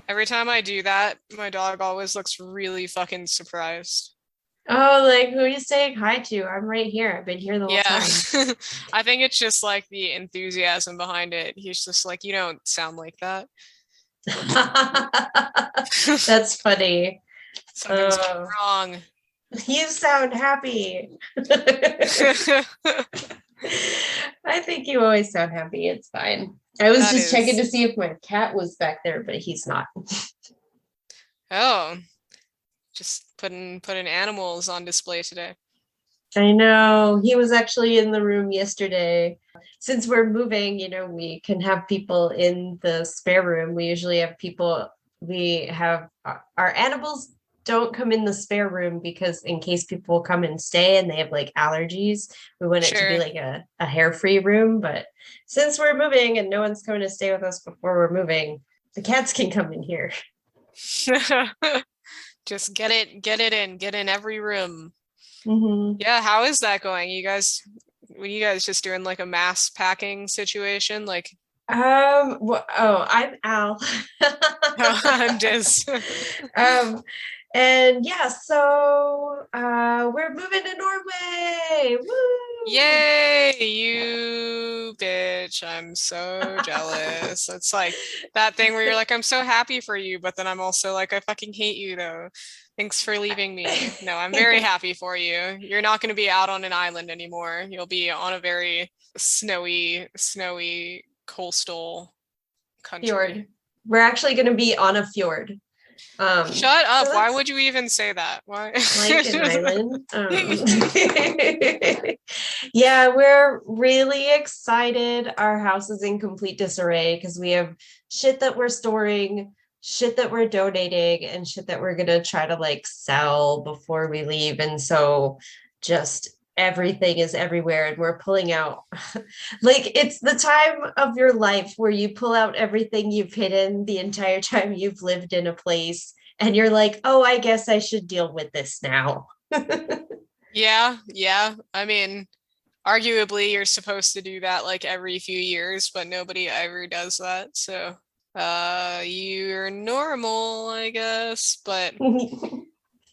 Every time I do that, my dog always looks really fucking surprised. Oh, like who are you saying hi to? I'm right here. I've been here the whole Yeah. time. I think it's just like the enthusiasm behind it. He's just like, you don't sound like that. That's funny. Something's Uh, wrong. you sound happy. I think you always sound happy. It's fine. I was That just checking is. to see if my cat was back there, but he's not. Oh, just putting animals on display today. I know. He was actually in the room yesterday. Since we're moving, we can have people in the spare room. We usually have people, we have our animals don't come in the spare room because in case people come and stay and they have like allergies, we want it to be Sure. like a hair-free room. But since we're moving and no one's coming to stay with us before we're moving, the cats can come in here. Just get in every room. Mm-hmm. Yeah, how is that going? Were you guys just doing like a mass packing situation? Like, I'm Al. I'm just, And yeah, so we're moving to Norway. Woo! yay, you bitch. I'm so jealous. It's like that thing where you're like, I'm so happy for you, but then I'm also like, I fucking hate you though. Thanks for leaving me. No, I'm very happy for you. You're not going to be out on an island anymore. You'll be on a very snowy coastal country. Fjord. We're actually going to be on a fjord. Shut up. So Why would you even say that? Why? like an island. Yeah, we're really excited. Our house is in complete disarray because we have shit that we're storing, shit that we're donating, and shit that we're gonna try to like sell before we leave. And so just everything is everywhere and we're pulling out like it's the time of your life where you pull out everything you've hidden the entire time you've lived in a place and you're like, oh, I guess I should deal with this now. Yeah. I mean, arguably you're supposed to do that like every few years, but nobody ever does that. So, you're normal, I guess. But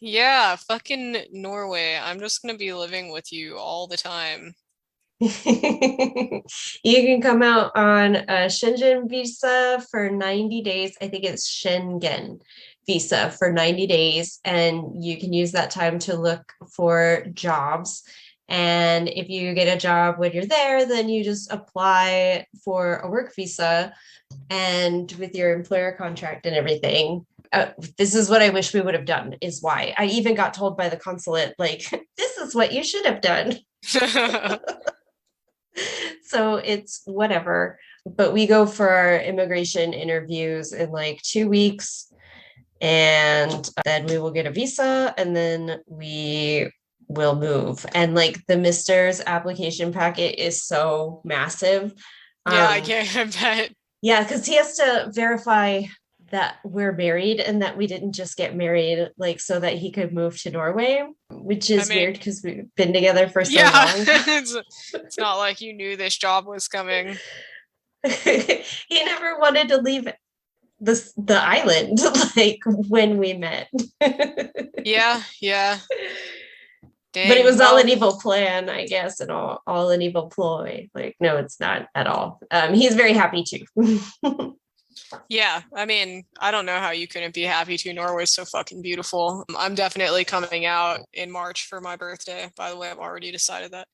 yeah, fucking Norway. I'm just gonna be living with you all the time. You can come out on a Shenzhen visa for 90 days. I think it's Schengen visa for 90 days, and you can use that time to look for jobs. And if you get a job when you're there, then you just apply for a work visa and with your employer contract and everything. This is what I wish we would have done, is why I even got told by the consulate, like, this is what you should have done. So it's whatever. But we go for our immigration interviews in like 2 weeks, and then we will get a visa, and then we will move. And like the Mister's application packet is so massive. Yeah, I can't bet. Yeah, because he has to verify that we're married and that we didn't just get married, like so that he could move to Norway, which is weird because we've been together for so long. It's not like you knew this job was coming. He never wanted to leave the island like when we met. Yeah. Dang, But it was all an evil plan, I guess, and all an evil ploy. Like, no, it's not at all. He's very happy too. Yeah, I mean, I don't know how you couldn't be happy too. Norway's so fucking beautiful. I'm definitely coming out in March for my birthday. By the way, I've already decided that.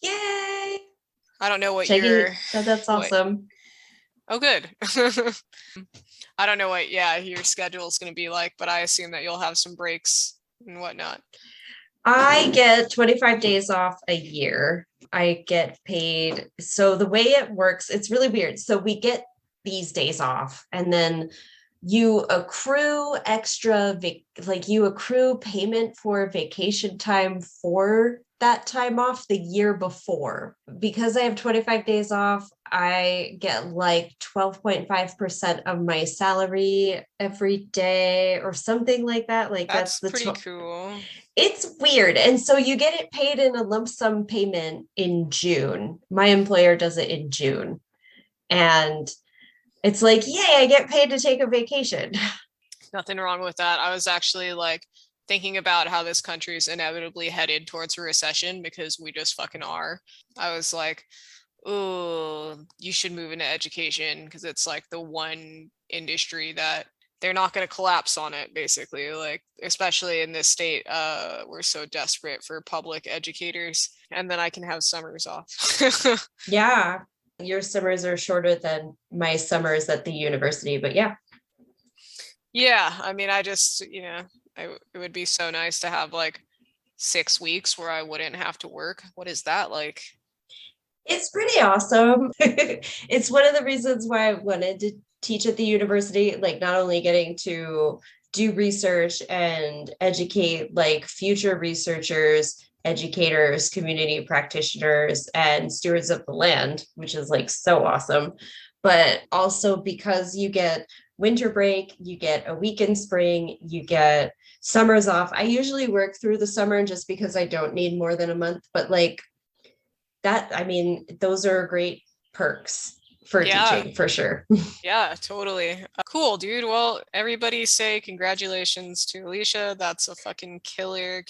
Yay! I don't know what That's awesome. Oh, good. I don't know what, your schedule is going to be like, but I assume that you'll have some breaks and whatnot. I get 25 days off a year. I get paid. So the way it works, it's really weird. So we get these days off, and then you accrue you accrue payment for vacation time for that time off the year before. Because I have 25 days off, I get like 12.5% of my salary every day or something like that. Like that's pretty cool. It's weird. And so you get it paid in a lump sum payment in June. My employer does it in June. And It's like, yay, I get paid to take a vacation. Nothing wrong with that. I was actually like thinking about how this country is inevitably headed towards a recession because we just fucking are. I was like, oh, you should move into education because it's like the one industry that they're not going to collapse on it, basically. Like, especially in this state, we're so desperate for public educators, and then I can have summers off. Yeah. Your summers are shorter than my summers at the university, but yeah. Yeah, I mean, I just, it would be so nice to have like 6 weeks where I wouldn't have to work. What is that like? It's pretty awesome. It's one of the reasons why I wanted to teach at the university, like not only getting to do research and educate like future researchers, educators, community practitioners, and stewards of the land, which is like so awesome, but also because you get winter break, you get a week in spring, you get summers off. I usually work through the summer just because I don't need more than a month, but like that, I mean, those are great perks for teaching for sure. Yeah, totally. Cool, dude. Well, everybody say congratulations to Alicia. That's a fucking killer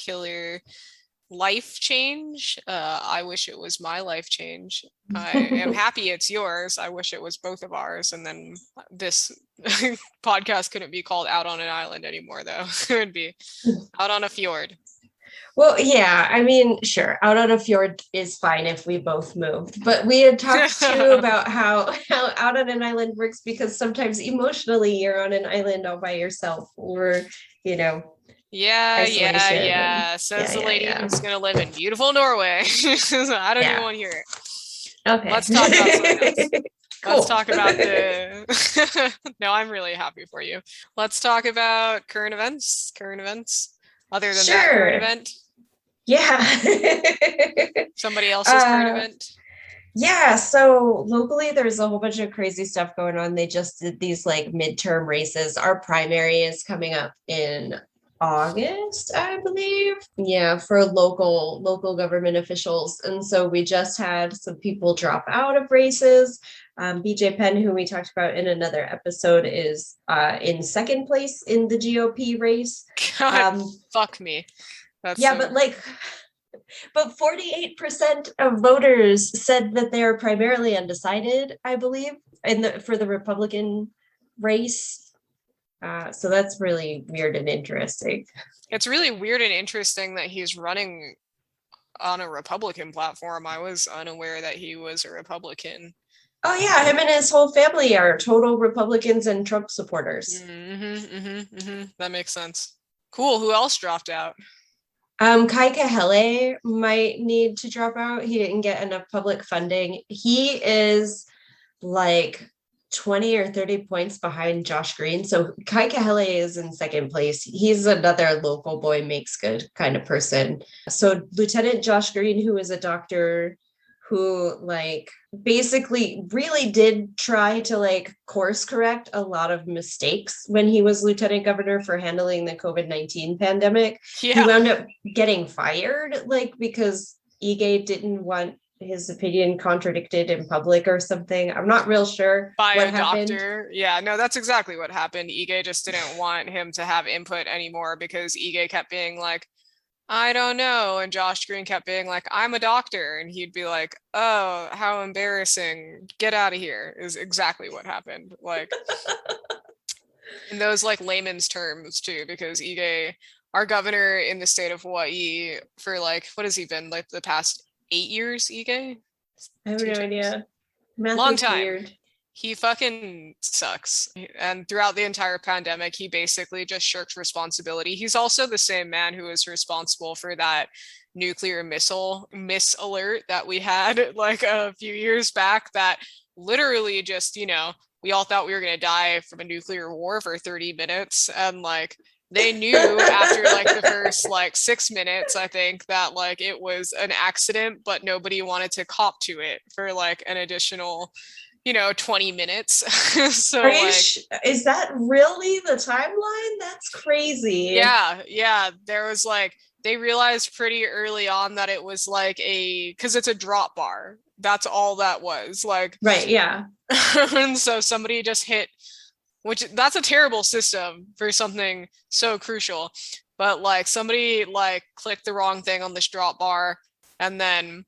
life change. I wish it was my life change. I am happy it's yours. I wish it was both of ours. And then this podcast couldn't be called Out on an Island anymore, though. It would be Out on a Fjord. Well, yeah, I mean, sure, Out on a Fjord is fine if we both moved, but we had talked too about how Out on an Island works because sometimes emotionally you're on an island all by yourself, or Yeah. Says the lady who's gonna live in beautiful Norway. I don't even want to hear it. Okay. Let's talk about something else. Cool. Let's talk about the No, I'm really happy for you. Let's talk about current events. Other than that current event. Yeah. Somebody else's current event. Yeah, so locally there's a whole bunch of crazy stuff going on. They just did these like midterm races. Our primary is coming up in August, I believe. Yeah, for local government officials. And so we just had some people drop out of races. BJ Penn, who we talked about in another episode, is in second place in the GOP race. God, fuck me. But 48% of voters said that they are primarily undecided, I believe, for the Republican race. So that's really weird and interesting. It's really weird and interesting that he's running on a Republican platform. I was unaware that he was a Republican. Oh yeah, him and his whole family are total Republicans and Trump supporters. That makes sense. Cool. Who else dropped out? Kai Kahele might need to drop out. He didn't get enough public funding. He is like 20 or 30 points behind Josh Green. So Kai Kahele is in second place. He's another local boy makes good kind of person. So Lieutenant Josh Green, who is a doctor who like basically really did try to like course correct a lot of mistakes when he was lieutenant governor for handling the COVID-19 pandemic. Yeah. He wound up getting fired like because Ige didn't want his opinion contradicted in public or something. I'm not real sure by what a happened. Doctor. Yeah, no, that's exactly what happened. Ige just didn't want him to have input anymore because Ige kept being like, I don't know. And Josh Green kept being like, I'm a doctor. And he'd be like, oh, how embarrassing. Get out of here is exactly what happened. Like in those like layman's terms too, because Ige, our governor in the state of Hawaii for like, what has he been like the past 8 years, Ige? I have no idea. Math long time. Weird. He fucking sucks. And throughout the entire pandemic, he basically just shirked responsibility. He's also the same man who is responsible for that nuclear missile miss alert that we had like a few years back that literally just, we all thought we were going to die from a nuclear war for 30 minutes. And like, they knew after like the first like 6 minutes, I think, that like it was an accident, but nobody wanted to cop to it for like an additional 20 minutes. So is that really the timeline? That's crazy. Yeah. There was like, they realized pretty early on that it was like because it's a drop bar. that's all that was. Like, right, yeah. and so somebody just hit, which that's a terrible system for something so crucial. But like somebody like clicked the wrong thing on this drop bar, and then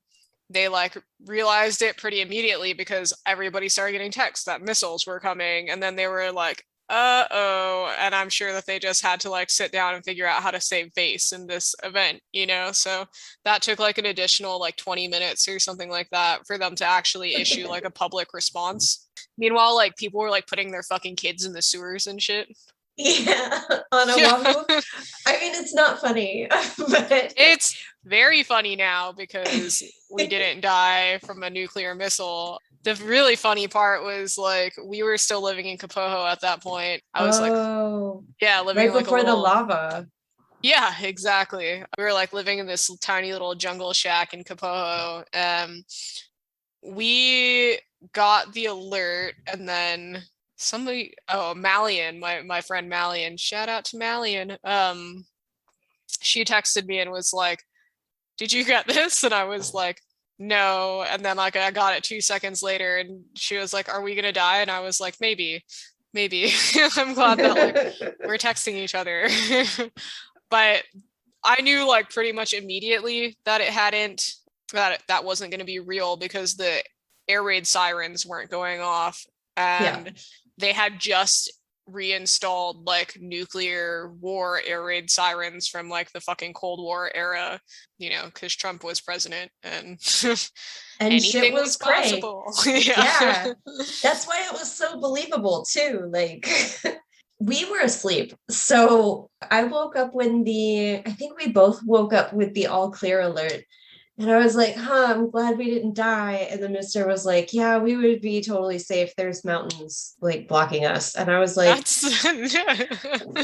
they like realized it pretty immediately because everybody started getting texts that missiles were coming, and then they were like, uh-oh, and I'm sure that they just had to like sit down and figure out how to save face in this event, you know? So that took like an additional like 20 minutes or something like that for them to actually issue like a public response. Meanwhile, like people were like putting their fucking kids in the sewers and shit. Yeah, on Oahu. Yeah. I mean, it's not funny, but It's very funny now because we didn't die from a nuclear missile. The really funny part was like we were still living in Kapoho at that point. I was like, yeah, living right like before a little... the lava. Yeah, exactly. We were like living in this tiny little jungle shack in Kapoho. We got the alert, and then somebody, Malian, my friend Malian, shout out to Malian. She texted me and was like, "Did you get this?" And I was like, "No." And then like I got it 2 seconds later, and she was like, "Are we gonna die?" And I was like, maybe. I'm glad that like we're texting each other. But I knew like pretty much immediately that that wasn't going to be real because the air raid sirens weren't going off, and they had just reinstalled like nuclear war air raid sirens from like the fucking Cold War era, you know, because Trump was president, and anything was possible. Yeah, that's why it was so believable too. Like we were asleep, so I woke up when I think we both woke up with the all clear alert. And I was like, I'm glad we didn't die. And the minister was like, yeah, we would be totally safe. There's mountains like blocking us. And I was like,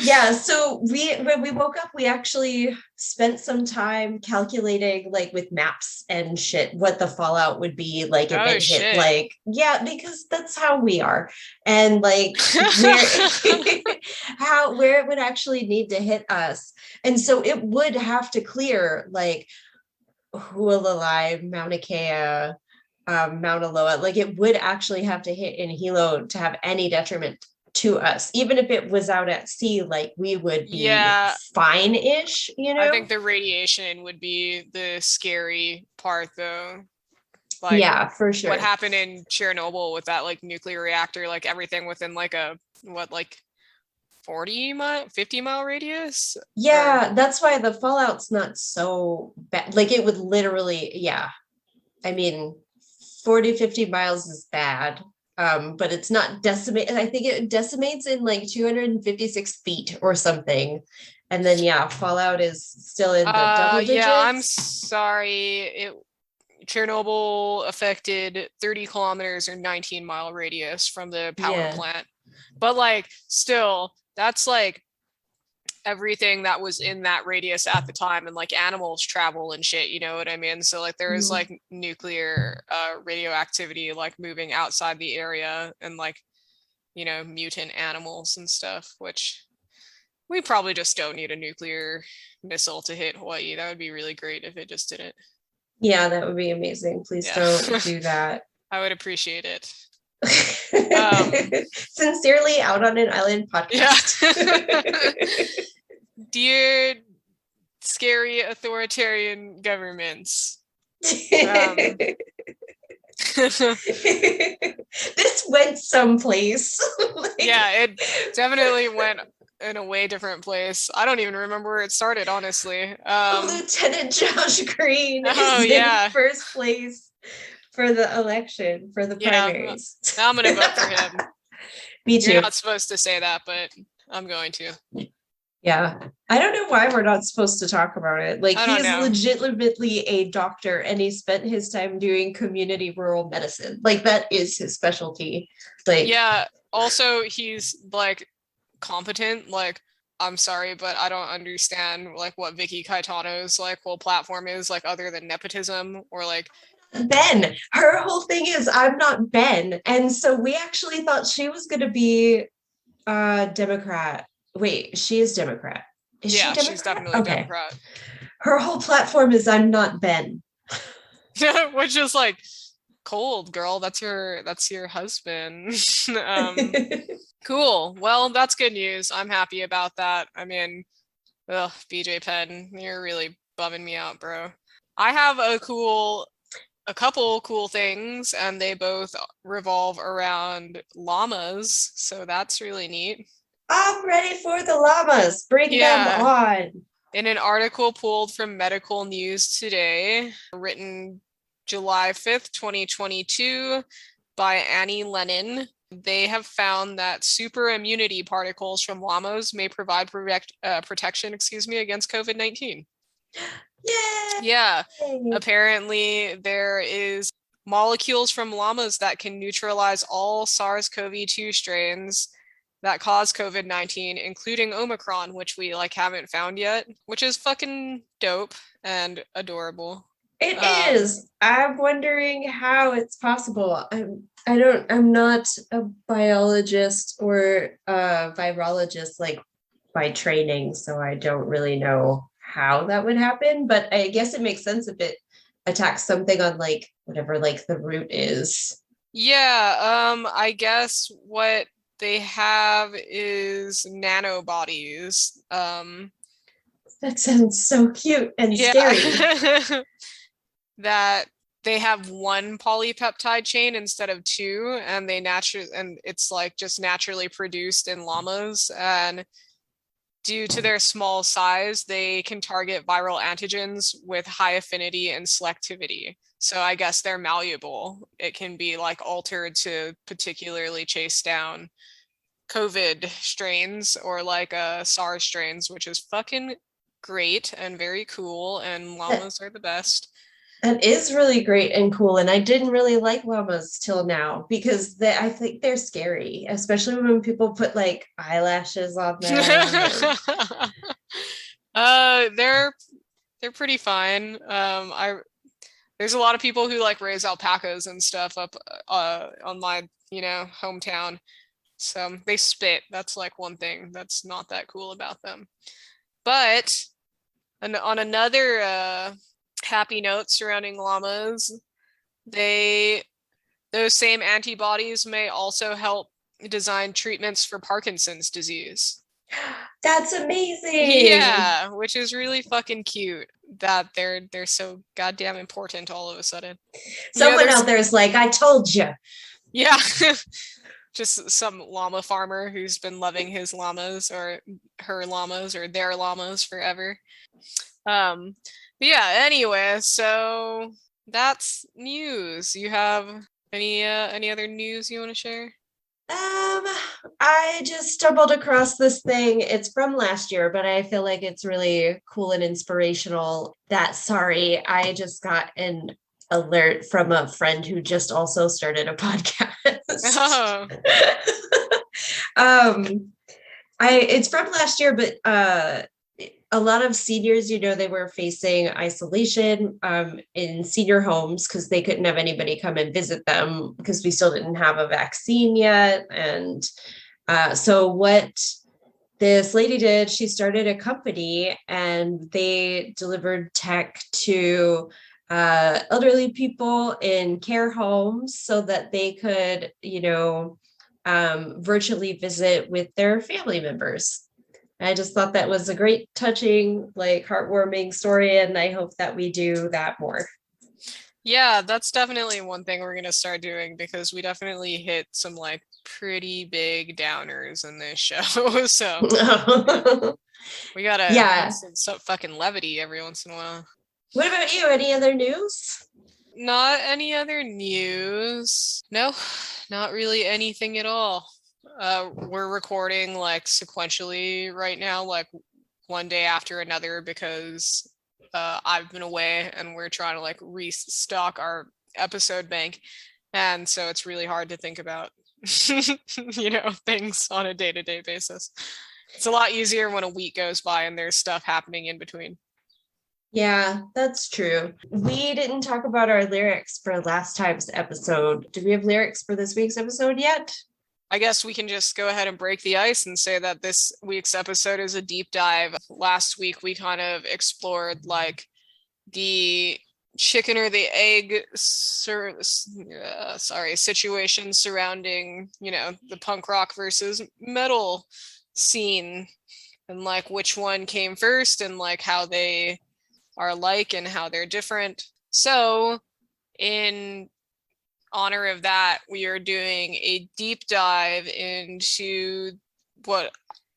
yeah. So when we woke up, we actually spent some time calculating like with maps and shit, what the fallout would be like if it hit like, yeah, because that's how we are. And like where it would actually need to hit us. And so it would have to clear like Hualalai, Mauna Kea, Mauna Loa. Like it would actually have to hit in Hilo to have any detriment to us. Even if it was out at sea, like we would be fine-ish, you know? I think the radiation would be the scary part though. Like, yeah, for sure. What happened in Chernobyl with that like nuclear reactor, like everything within like 50-mile radius. Yeah, that's why the fallout's not so bad. Like it would literally, yeah. I mean, 40-50 miles is bad. But it's not decimate. I think it decimates in like 256 feet or something. And then fallout is still in the double digits. Yeah, I'm sorry. Chernobyl affected 30 kilometers or 19-mile radius from the power plant. But like still, that's like everything that was in that radius at the time, and like animals travel and shit, you know what I mean? So like there is like nuclear radioactivity like moving outside the area, and like, you know, mutant animals and stuff, which we probably just don't need a nuclear missile to hit Hawaii. That would be really great if it just didn't. Yeah, that would be amazing. Please don't do that. I would appreciate it. Sincerely, Out on an Island podcast. Yeah. Dear scary authoritarian governments. This went someplace. Yeah, it definitely went in a way different place. I don't even remember where it started, honestly. Lieutenant Josh Green is in first place for the election, for the primaries. Now I'm gonna vote for him. Me too. You're not supposed to say that, but I'm going to. Yeah. I don't know why we're not supposed to talk about it. Like he's legitimately a doctor, and he spent his time doing community rural medicine. Like that is his specialty. Like, yeah. Also, he's like competent. Like, I'm sorry, but I don't understand like what Vicky Caetano's like whole platform is, like other than nepotism or like Ben. Her whole thing is I'm not Ben. And so we actually thought she was going to be Democrat. Wait, she is Democrat. Is she Democrat? She's definitely Democrat. Her whole platform is I'm not Ben. Which is like cold, girl. That's your husband. Cool. Well, that's good news. I'm happy about that. I mean, ugh, BJ Penn, you're really bumming me out, bro. I have a couple cool things, and they both revolve around llamas, so that's really neat. I'm ready for the llamas. Bring them on. In an article pulled from Medical News Today, written July 5th, 2022, by Annie Lennon, they have found that super immunity particles from llamas may provide protection, against COVID-19. Yay! Yeah. Apparently, there is molecules from llamas that can neutralize all SARS-CoV-2 strains that cause COVID-19, including Omicron, which we haven't found yet, which is fucking dope and adorable. It is. I'm wondering how it's possible. I'm not a biologist or a virologist by training, so I don't really know how that would happen, but I guess it makes sense if it attacks something on whatever the root is. Yeah, I guess what they have is nanobodies. That sounds so cute and scary. That they have one polypeptide chain instead of two, and it's just naturally produced in llamas, and due to their small size, they can target viral antigens with high affinity and selectivity. So I guess they're malleable. It can be altered to particularly chase down COVID strains or SARS strains, which is fucking great and very cool, and llamas are the best. That is really great and cool, and I didn't really like llamas till now because I think they're scary, especially when people put eyelashes on them. They're pretty fine. There's a lot of people who raise alpacas and stuff up on my hometown. So they spit. That's one thing that's not that cool about them. But on another happy note surrounding llamas, those same antibodies may also help design treatments for Parkinson's disease. That's amazing. Yeah, which is really fucking cute that they're so goddamn important all of a sudden. Someone out there is I told you. Yeah. Just some llama farmer who's been loving his llamas or her llamas or their llamas forever. But yeah, anyway, so that's news. You have any other news you want to share? I just stumbled across this thing. It's from last year, but I feel like it's really cool and inspirational. I just got an alert from a friend who just also started a podcast. Oh. It's from last year, but a lot of seniors, they were facing isolation in senior homes because they couldn't have anybody come and visit them because we still didn't have a vaccine yet. And so what this lady did, she started a company and they delivered tech to elderly people in care homes so that they could, virtually visit with their family members. I just thought that was a great, touching, heartwarming story, and I hope that we do that more. Yeah, that's definitely one thing we're going to start doing because we definitely hit some pretty big downers in this show. So we got to have some fucking levity every once in a while. What about you? Any other news? Not any other news. No, not really anything at all. We're recording sequentially right now, one day after another because I've been away and we're trying to restock our episode bank, and so it's really hard to think about things on a day-to-day basis. It's a lot easier when a week goes by and there's stuff happening in between. Yeah, that's true. We didn't talk about our lyrics for last time's episode. Do we have lyrics for this week's episode yet? I guess we can just go ahead and break the ice and say that this week's episode is a deep dive. Last week, we kind of explored the chicken or the egg situation surrounding, the punk rock versus metal scene, and like which one came first, and like how they are alike and how they're different. So in honor of that, we are doing a deep dive into what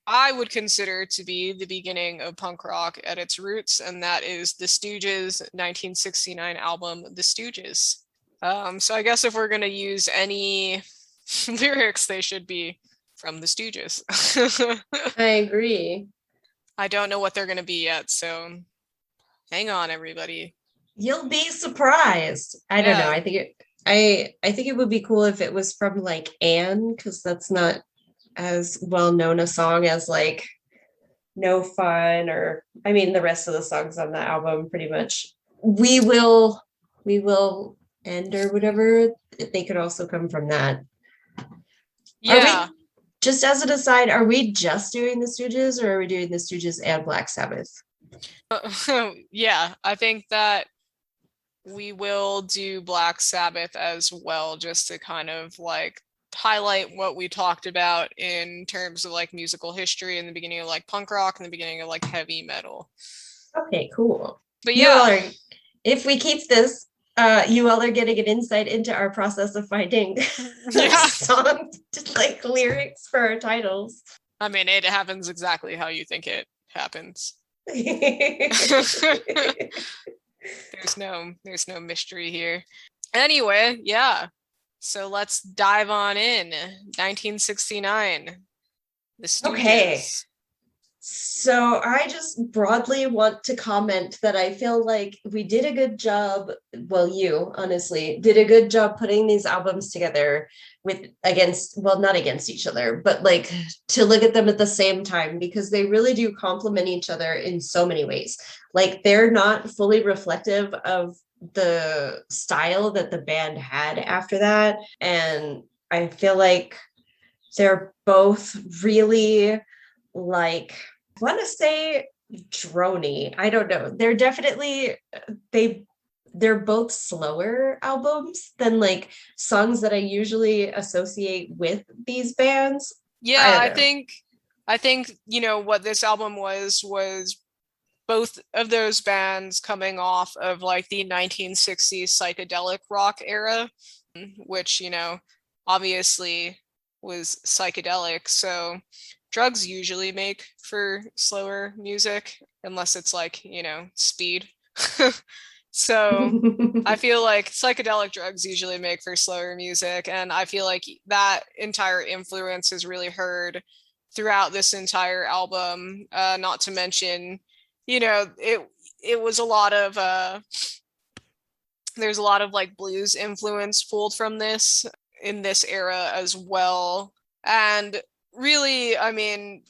I would consider to be the beginning of punk rock at its roots, and that is the Stooges' 1969 album, The Stooges. So I guess if we're going to use any lyrics, they should be from The Stooges. I agree. I don't know what they're going to be yet, so hang on, everybody. You'll be surprised. I don't know. I think it would be cool if it was from like Anne, because that's not as well known a song as like No Fun, or I mean the rest of the songs on the album pretty much. We will end, or whatever. They could also come from that. Yeah. Just as an aside, are we just doing the Stooges, or are we doing the Stooges and Black Sabbath? Yeah, I think that we will do Black Sabbath as well, just to kind of like highlight what we talked about in terms of like musical history in the beginning of like punk rock and the beginning of like heavy metal. Okay, cool. But yeah, if we keep this, you all are getting an insight into our process of finding song like lyrics for our titles. I mean, it happens exactly how you think it happens. There's no mystery here. Anyway, yeah. So let's dive on in. 1969. The Stooges. Okay. So I just broadly want to comment that I feel like we did a good job. Well, you honestly did a good job putting these albums together not against each other, but like to look at them at the same time, because they really do complement each other in so many ways. Like they're not fully reflective of the style that the band had after that. And I feel like they're both really like, I want to say drony. I don't know. They're definitely, they're both slower albums than like songs that I usually associate with these bands. Yeah, I think what this album was both of those bands coming off of like the 1960s psychedelic rock era, which, obviously was psychedelic. So drugs usually make for slower music, unless it's like, speed. So I feel like psychedelic drugs usually make for slower music. And I feel like that entire influence is really heard throughout this entire album. Not to mention, it was a lot of, there's a lot of like blues influence pulled from this in this era as well. And really, I mean,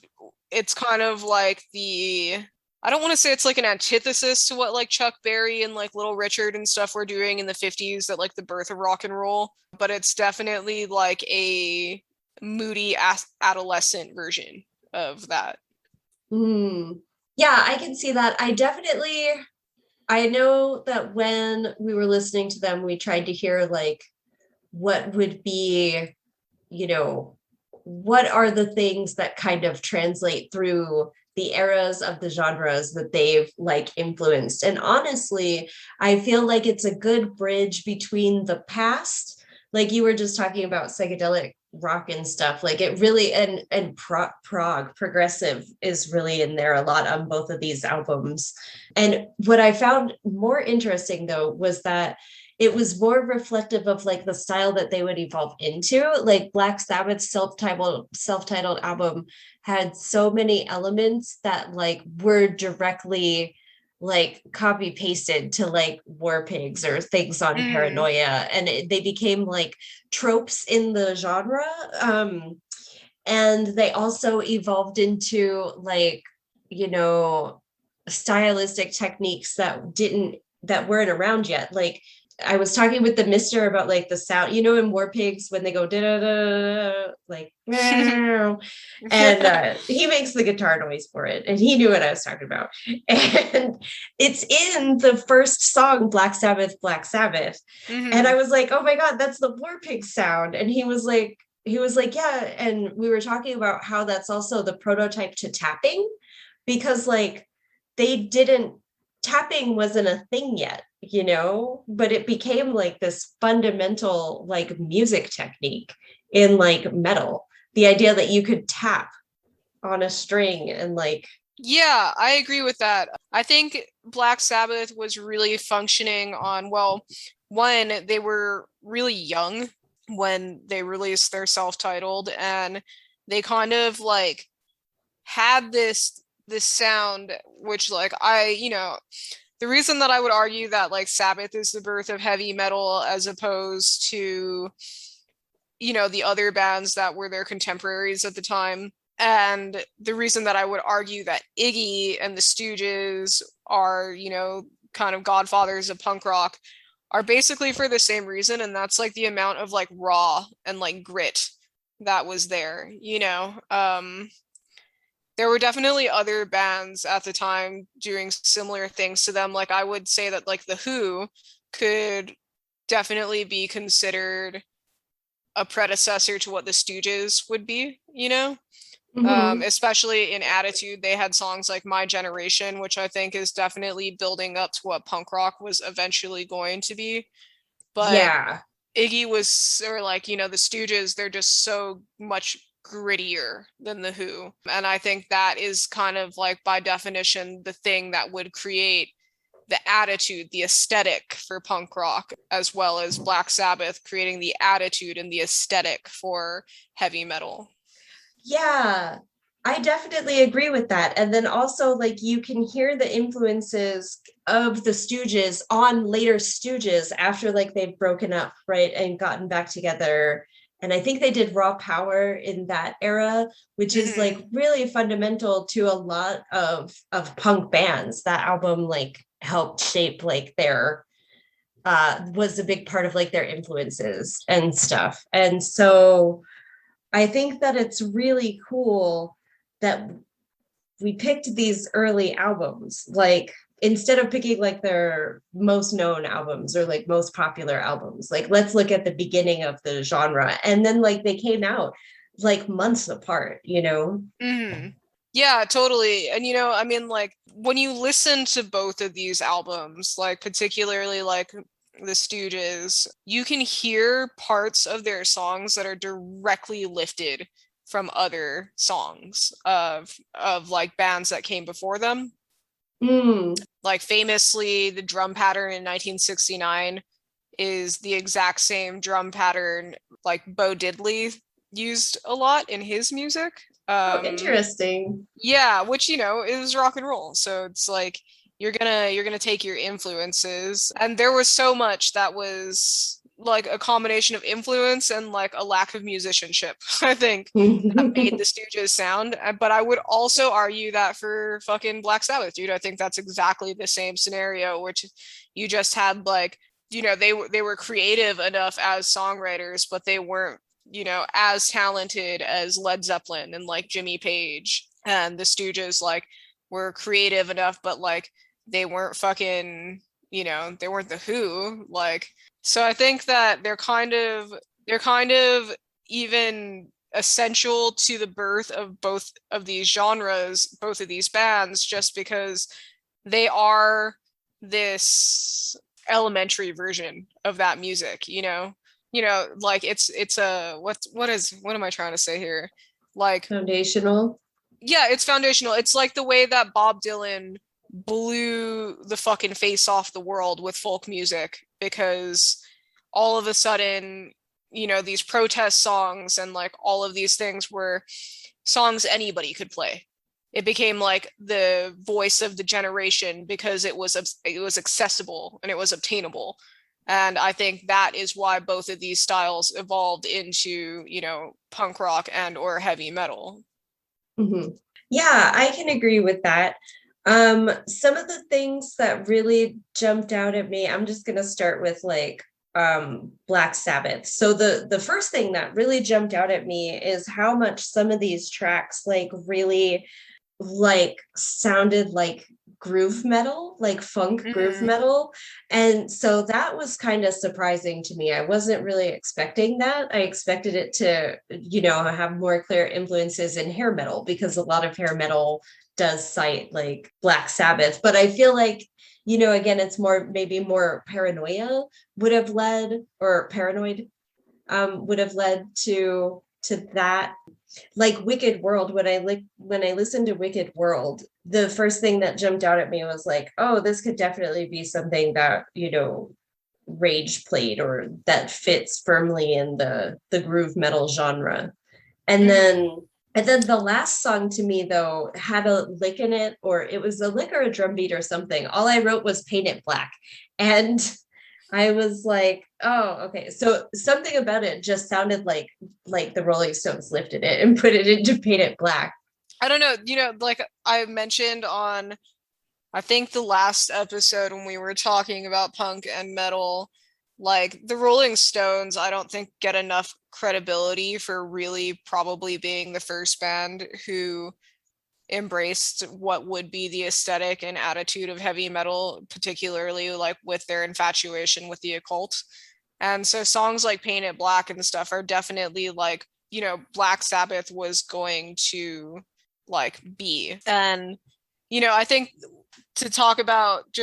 it's kind of like I don't want to say it's like an antithesis to what like Chuck Berry and like Little Richard and stuff were doing in the 50s, that like the birth of rock and roll, but it's definitely like a moody adolescent version of that. Yeah, I can see that. I know that when we were listening to them, we tried to hear like what would be, what are the things that kind of translate through the eras of the genres that they've like influenced. And honestly, I feel like it's a good bridge between the past, like you were just talking about psychedelic rock and stuff, like it really, and prog progressive is really in there a lot on both of these albums. And what I found more interesting though was that it was more reflective of like the style that they would evolve into. Like Black Sabbath's self-titled album had so many elements that like were directly like copy pasted to like War Pigs or Things on Paranoia, and they became like tropes in the genre. And they also evolved into like, stylistic techniques that weren't around yet. Like I was talking with the mister about like the sound, you know, in War Pigs when they go da da da like meow, and he makes the guitar noise for it, and he knew what I was talking about. And it's in the first song, Black Sabbath, Black Sabbath. And I was like, oh my God, that's the War Pig sound. And he was like, yeah. And we were talking about how that's also the prototype to tapping, because like tapping wasn't a thing yet, you know, but it became like this fundamental like music technique in like metal. The idea that you could tap on a string and like. Yeah, I agree with that. I think Black Sabbath was really functioning on, well, one, they were really young when they released their self-titled, and they kind of like had this sound, which like the reason that I would argue that like Sabbath is the birth of heavy metal as opposed to, the other bands that were their contemporaries at the time, and the reason that I would argue that Iggy and the Stooges are, kind of godfathers of punk rock, are basically for the same reason, and that's like the amount of like raw and like grit that was there. There were definitely other bands at the time doing similar things to them. Like I would say that like The Who could definitely be considered a predecessor to what the Stooges would be, especially in attitude. They had songs like My Generation, which I think is definitely building up to what punk rock was eventually going to be. But yeah, Iggy was, or like, the Stooges, they're just so much grittier than The Who. And I think that is kind of like by definition the thing that would create the attitude, the aesthetic for punk rock, as well as Black Sabbath creating the attitude and the aesthetic for heavy metal. Yeah, I definitely agree with that. And then also like you can hear the influences of the Stooges on later Stooges after like they've broken up, right, and gotten back together. And I think they did Raw Power in that era, which is like really fundamental to a lot of punk bands. That album like helped shape like their was a big part of like their influences and stuff. And so I think that it's really cool that we picked these early albums, like instead of picking like their most known albums or like most popular albums, like let's look at the beginning of the genre. And then like they came out like months apart, Yeah, totally. And I mean, like when you listen to both of these albums, like particularly like the Stooges, you can hear parts of their songs that are directly lifted from other songs of like bands that came before them. Like famously, the drum pattern in 1969 is the exact same drum pattern like Bo Diddley used a lot in his music. Interesting. Yeah, which is rock and roll. So it's like you're gonna take your influences, and there was so much that was like a combination of influence and like a lack of musicianship, I think, that made the Stooges sound. But I would also argue that for fucking Black Sabbath, dude, I think that's exactly the same scenario, which you just had like, they were creative enough as songwriters, but they weren't, as talented as Led Zeppelin and like Jimmy Page. And the Stooges like were creative enough, but like they weren't fucking, they weren't the Who. Like, so I think that they're kind of even essential to the birth of both of these genres, both of these bands, just because they are this elementary version of that music, like it's a what am I trying to say here? Like foundational. Yeah, it's foundational. It's like the way that Bob Dylan blew the fucking face off the world with folk music, because all of a sudden, these protest songs and like all of these things were songs anybody could play. It became like the voice of the generation because it was accessible and it was obtainable. And I think that is why both of these styles evolved into, punk rock and or heavy metal. Yeah, I can agree with that. Some of the things that really jumped out at me, I'm just gonna start with like Black Sabbath. So the first thing that really jumped out at me is how much some of these tracks like really like sounded like groove metal, like funk groove Mm-hmm. metal. And so that was kind of surprising to me. I wasn't really expecting that. I expected it to, have more clear influences in hair metal because a lot of hair metal does cite like Black Sabbath. But I feel like, again, it's maybe more paranoia would have led, or paranoid would have led to that. Like Wicked World, when I listened to Wicked World, the first thing that jumped out at me was like, oh, this could definitely be something that Rage played, or that fits firmly in the groove metal genre. And Mm-hmm. then the last song to me though had a lick in it, or it was a lick or a drum beat or something. All I wrote was Paint It Black. And I was like, oh, okay. So something about it just sounded like the Rolling Stones lifted it and put it into Paint It Black. I don't know, like I mentioned on, I think the last episode when we were talking about punk and metal, like the Rolling Stones, I don't think get enough credibility for really probably being the first band who embraced what would be the aesthetic and attitude of heavy metal, particularly like with their infatuation with the occult. And so songs like Paint It Black and stuff are definitely like, Black Sabbath was going to like be. And, I think to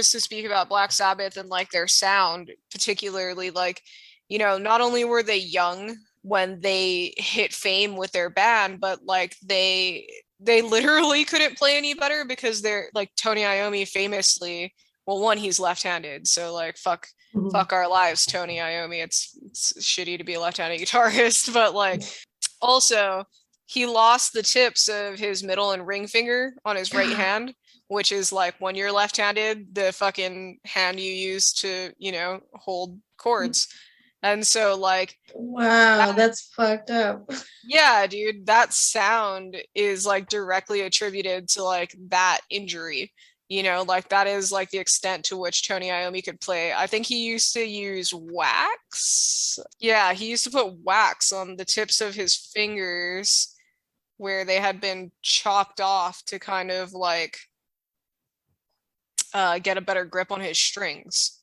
speak about Black Sabbath and like their sound, particularly like, not only were they young when they hit fame with their band, but like they literally couldn't play any better because they're like Tony Iommi famously, well, one, he's left-handed, so like fuck our lives, Tony Iommi. It's shitty to be a left-handed guitarist, but like also he lost the tips of his middle and ring finger on his right hand, which is like when you're left-handed, the fucking hand you use to, hold chords. And so like Wow, that's fucked up. yeah, dude, that sound is like directly attributed to like that injury. Like that is like the extent to which Tony Iommi could play. I think he used to use wax. Yeah, he used to put wax on the tips of his fingers where they had been chopped off to kind of like get a better grip on his strings.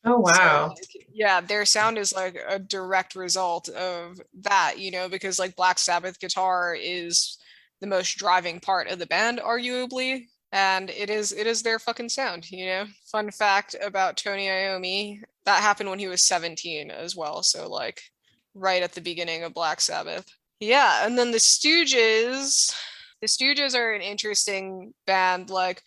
Oh So wow. like, yeah, their sound is like a direct result of that, because like Black Sabbath guitar is the most driving part of the band, arguably, and it is their fucking sound. Fun fact about Tony Iommi, that happened when he was 17 as well, so like right at the beginning of Black Sabbath. Yeah, and then the Stooges are an interesting band. Like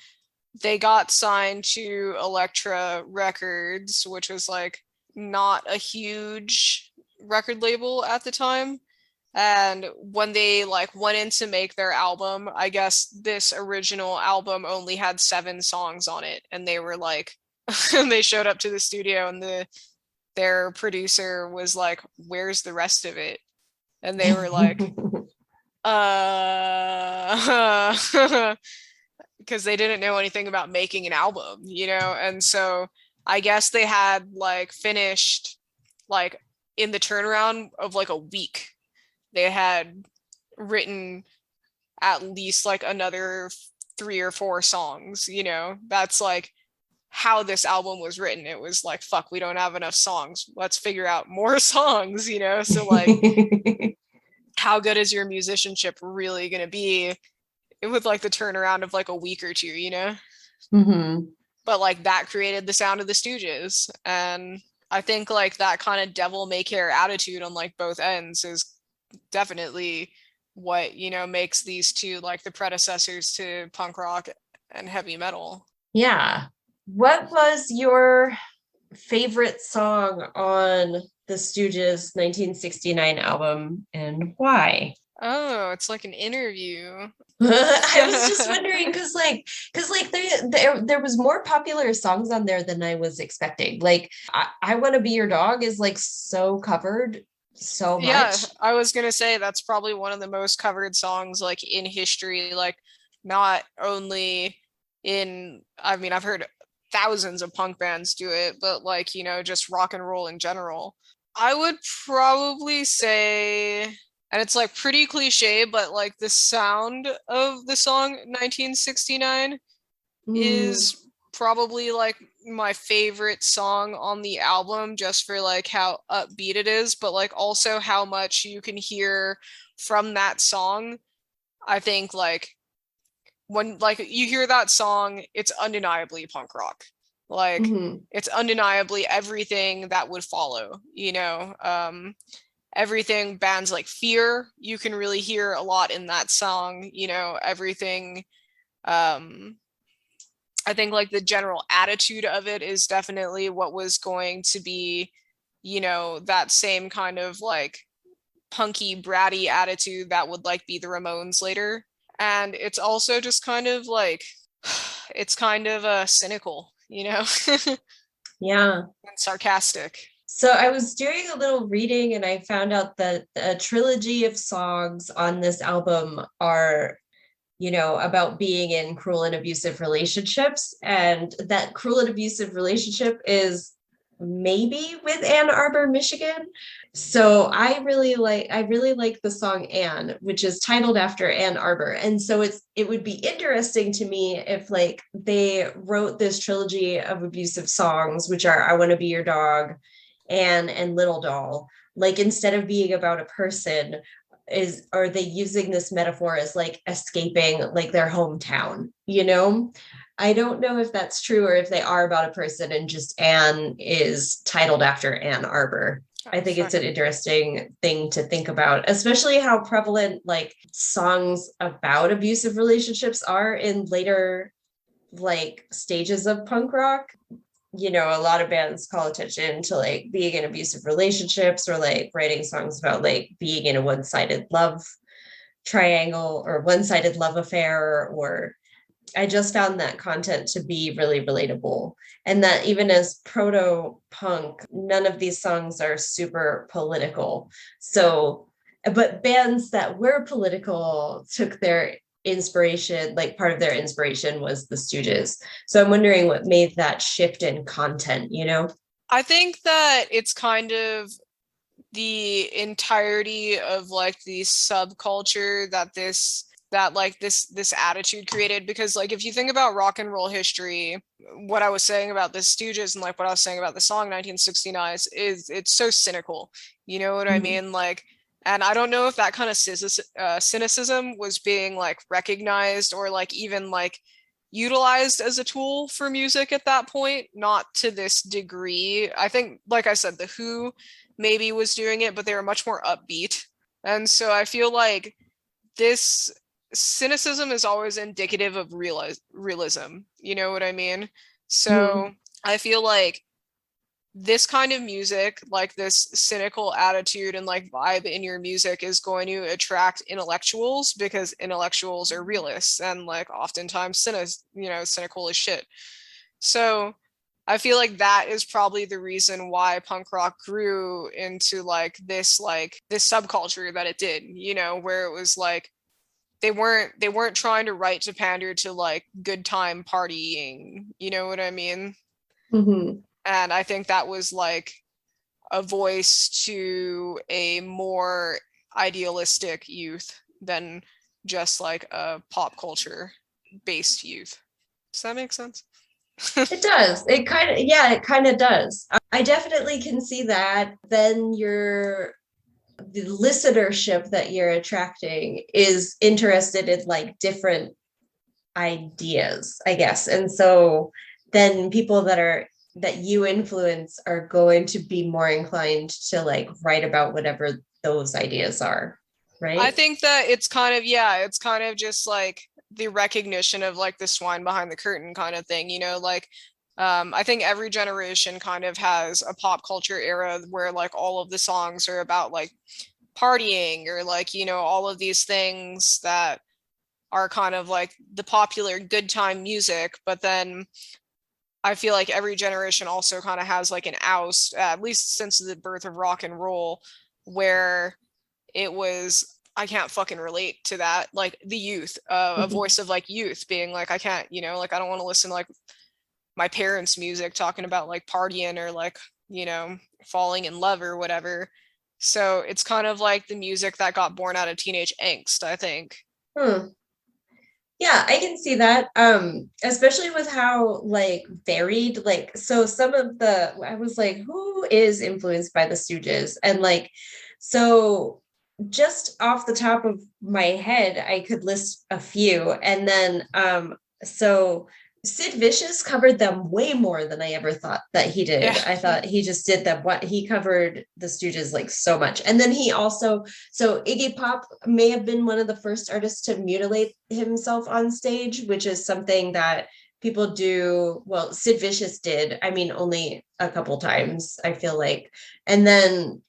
they got signed to Elektra Records, which was like not a huge record label at the time. And when they like went in to make their album, I guess this original album only had 7 songs on it. And they were like, they showed up to the studio and their producer was like, "Where's the rest of it?" And they were like, because they didn't know anything about making an album. And so I guess they had like finished like in the turnaround of like a week. They had written at least like another 3 or 4 songs. That's like how this album was written. It was like, fuck, we don't have enough songs. Let's figure out more songs. So like, how good is your musicianship really going to be with like the turnaround of like a week or two? Mm-hmm. But like that created the sound of the Stooges. And I think like that kind of devil may care attitude on like both ends is definitely what, makes these two like the predecessors to punk rock and heavy metal. Yeah. What was your favorite song on the Stooges 1969 album, and why? Oh, it's like an interview. I was just wondering because there was more popular songs on there than I was expecting. Like I Want to Be Your Dog is like so covered so Yeah, much. I was gonna say that's probably one of the most covered songs like in history. Like not only I mean, I've heard thousands of punk bands do it, but like, you know, just rock and roll in general. I would probably say, and it's like pretty cliche, but like the sound of the song 1969 Mm, is probably like my favorite song on the album, just for like how upbeat it is, but like also how much you can hear from that song. I think like when like you hear that song, it's undeniably punk rock. Like mhm, it's undeniably everything that would follow, you know. Everything bands like Fear, you can really hear a lot in that song, you know, everything. um I think like the general attitude of it is definitely what was going to be, you know, that same kind of like punky, bratty attitude that would like be the Ramones later. And it's also just kind of like, it's kind of cynical, you know, yeah. and sarcastic. So I was doing a little reading and I found out that a trilogy of songs on this album are, about being in cruel and abusive relationships. And that cruel and abusive relationship is maybe with Ann Arbor, Michigan. So I really like the song Anne, which is titled after Ann Arbor. And so it would be interesting to me if like they wrote this trilogy of abusive songs, which are I Want to Be Your Dog, Anne, and Little Doll. Like instead of being about a person, are they using this metaphor as like escaping like their hometown, I don't know if that's true or if they are about a person and just Anne is titled after Ann Arbor. I Oh, think it's fuck. an interesting thing to think about, especially how prevalent like songs about abusive relationships are in later like stages of punk rock. A lot of bands call attention to like being in abusive relationships or like writing songs about like being in a one-sided love triangle or one-sided love affair. Or I just found that content to be really relatable, and that even as proto punk, none of these songs are super political. So but bands that were political took their inspiration, like part of their inspiration was the Stooges. So I'm wondering what made that shift in content. I think that it's kind of the entirety of like the subculture that this attitude created, because like if you think about rock and roll history, what I was saying about the Stooges and like what I was saying about the song 1969 is it's so cynical, you know what I Mhm. mean? Like, and I don't know if that kind of cynicism was being like recognized or like even like utilized as a tool for music at that point, not to this degree. I think, like I said, the Who maybe was doing it, but they were much more upbeat. And so I feel like this cynicism is always indicative of realism. You know what I mean? Mhm. So I feel like this kind of music, like this cynical attitude and like vibe in your music, is going to attract intellectuals because intellectuals are realists and like oftentimes cynical as shit. So I feel like that is probably the reason why punk rock grew into like this subculture that it did, you know, where it was like they weren't trying to write to pander to like good time partying, you know what I mean? Mhm. And I think that was like a voice to a more idealistic youth than just like a pop culture based youth. Does that make sense? It does. It kind of does. I definitely can see that. Then the listenership that you're attracting is interested in like different ideas, I guess. And so then people that you influence are going to be more inclined to like write about whatever those ideas are, I right? think that it's kind of, yeah, it's kind of just like the recognition of like the swine behind the curtain kind of thing, you know, like I think every generation kind of has a pop culture era where like all of the songs are about like partying or like, you know, all of these things that are kind of like the popular good time music. But then I feel like every generation also kind of has like an oust, at least since the birth of rock and roll, where it was can't fucking relate to that. Like the youth, a voice of like youth being like, I can't, you know, like I don't want to listen to like my parents' music talking about like partying or like, you know, falling in love or whatever. So it's kind of like the music that got born out of teenage angst, I think. Yeah, I can see that. Especially with how like varied, like so some of the I was like, who is influenced by the Stooges? And like so just off the top of my head, I could list a few. And then so Sid Vicious covered them way more than I ever thought that he did. Yeah. I thought he just did them. What he covered the Stooges like so much. And then he also, so Iggy Pop may have been one of the first artists to mutilate himself on stage, which is something that people do. Well, Sid Vicious did. I mean, only a couple times, I feel like. And then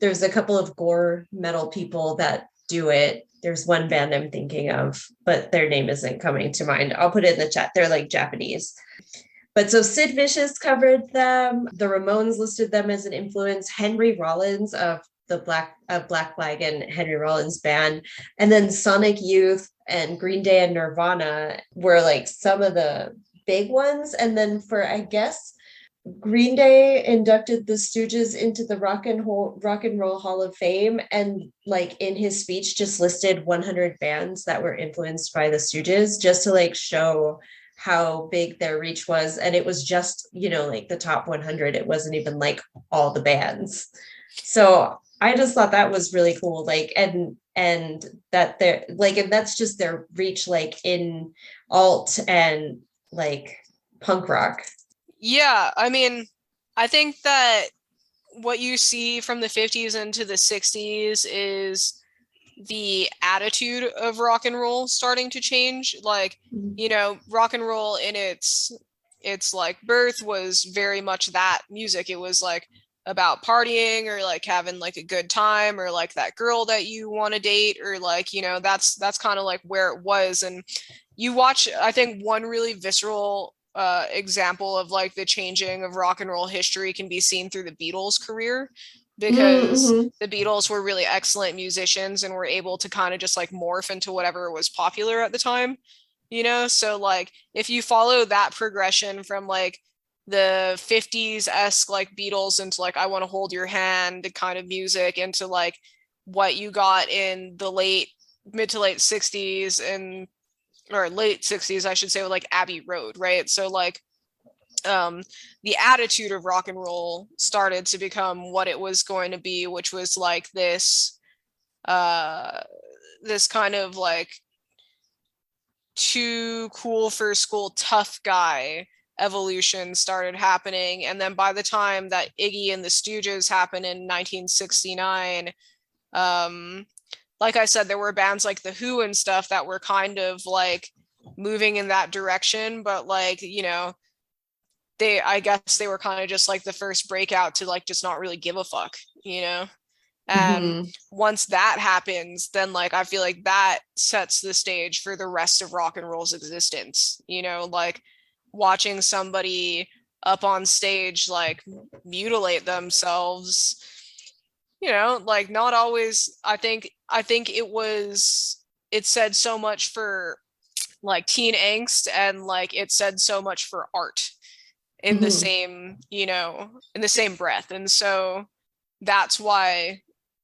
there's a couple of gore metal people that do it. There's one band I'm thinking of, but their name isn't coming to mind. I'll put it in the chat. They're like Japanese. But so Sid Vicious covered them. The Ramones listed them as an influence. Henry Rollins of the Black Flag and Henry Rollins band. And then Sonic Youth and Green Day and Nirvana were like some of the big ones. And then for, I guess, Green Day inducted the Stooges into the Rock and Roll Hall of Fame, and like in his speech just listed 100 bands that were influenced by the Stooges, just to like show how big their reach was. And it was just, you know, like the top 100. It wasn't even like all the bands. So I just thought that was really cool. Like, and that they're like, and that's just their reach, like in alt and like punk rock. Yeah, I mean, I think that what you see from the 50s into the 60s is the attitude of rock and roll starting to change. Like, you know, rock and roll in its like birth was very much that music. It was like about partying or like having like a good time or like that girl that you want to date, or like, you know, that's kind of like where it was. And you watch, I think one really visceral example of like the changing of rock and roll history can be seen through the Beatles' career, because the Beatles were really excellent musicians and were able to kind of just like morph into whatever was popular at the time, you know? So like if you follow that progression from like the 50s-esque like Beatles into like I Want to Hold Your Hand kind of music into like what you got in the mid to late 60s and or late 60s, I should say, with like Abbey Road, right? So like the attitude of rock and roll started to become what it was going to be, which was like this this kind of like too cool for school tough guy evolution started happening. And then by the time that Iggy and the Stooges happened in 1969, like I said, there were bands like The Who and stuff that were kind of like moving in that direction, but like, you know, I guess they were kind of just like the first breakout to like just not really give a fuck, you know? And once that happens, then like I feel like that sets the stage for the rest of rock and roll's existence, you know, like watching somebody up on stage like mutilate themselves, you know, like not always. I think it said so much for like teen angst, and like it said so much for art in the same, you know, in the same breath. And so that's why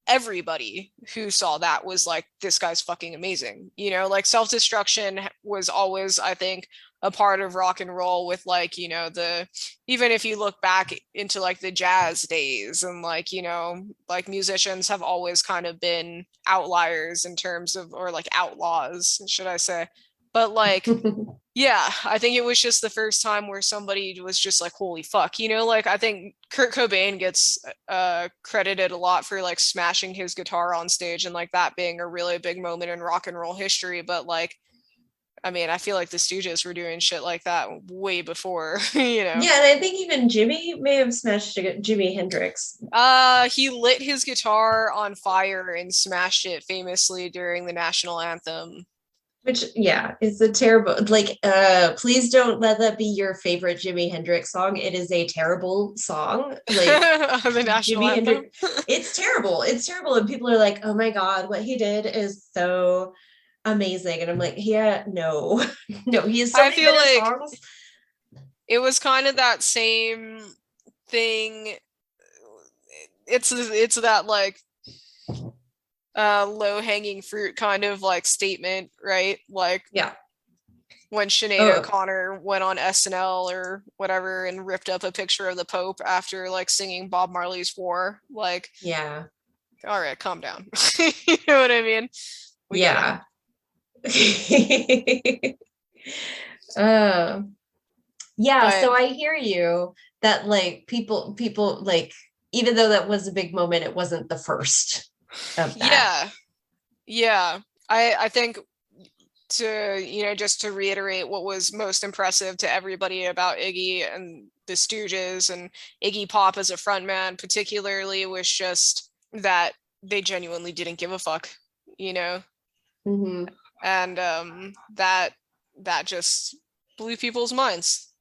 everybody who saw that was like, this guy's fucking amazing, you know, like self-destruction was always, I think, a part of rock and roll, with like, you know, even if you look back into like the jazz days, and like, you know, like musicians have always kind of been outliers in terms of, or like outlaws, should I say. But like, yeah, I think it was just the first time where somebody was just like, holy fuck, you know, like I think Kurt Cobain gets credited a lot for like smashing his guitar on stage, and like that being a really big moment in rock and roll history. But like, I mean, I feel like the Stooges were doing shit like that way before, you know. Yeah, and I think even Jimi may have smashed Jimi Hendrix. He lit his guitar on fire and smashed it famously during the national anthem. Which, yeah, is a terrible, like, please don't let that be your favorite Jimi Hendrix song. It is a terrible song. Like, The national Jimi anthem. Hendrix, it's terrible. It's terrible. And people are like, oh my God, what he did is so amazing. And I'm like, yeah, no, no, he has so I many feel better like songs. it was kind of that same thing. It's that like low hanging fruit kind of like statement, right? Like Yeah. when Sinead Oh, O'Connor went on SNL or whatever and ripped up a picture of the Pope after like singing Bob Marley's War. Like, yeah. all right, calm down. You know what I mean? We get it. Yeah. uh, yeah, But so I hear you that like people like, even though that was a big moment, it wasn't the first of that. yeah. I think just to reiterate what was most impressive to everybody about Iggy and the Stooges and Iggy Pop as a frontman particularly was just that they genuinely didn't give a fuck, you know? Mm-hmm. And that just blew people's minds.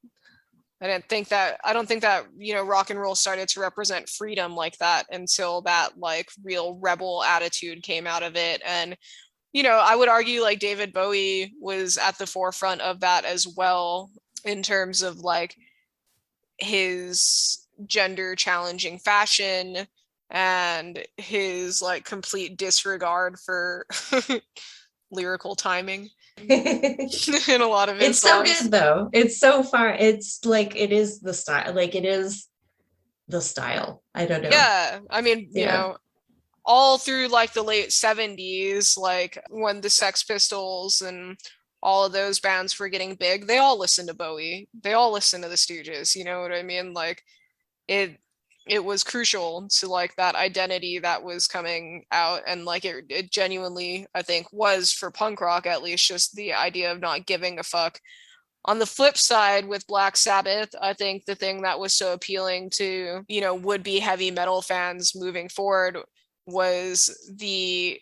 I don't think that, rock and roll started to represent freedom like that until that like real rebel attitude came out of it. And I would argue like David Bowie was at the forefront of that as well in terms of like his gender challenging fashion and his like complete disregard for lyrical timing in a lot of his It's so songs. good though. It's so far. It's like it is the style. Like it is the style. I don't know. Yeah, I mean, Yeah. all through like the late 70s, like when the Sex Pistols and all of those bands were getting big, they all listened to Bowie. They all listened to the Stooges, you know what I mean? Like it was crucial to like that identity that was coming out, and like it genuinely, I think, was for punk rock at least, just the idea of not giving a fuck. On the flip side, with Black Sabbath, I think the thing that was so appealing to, would-be heavy metal fans moving forward was the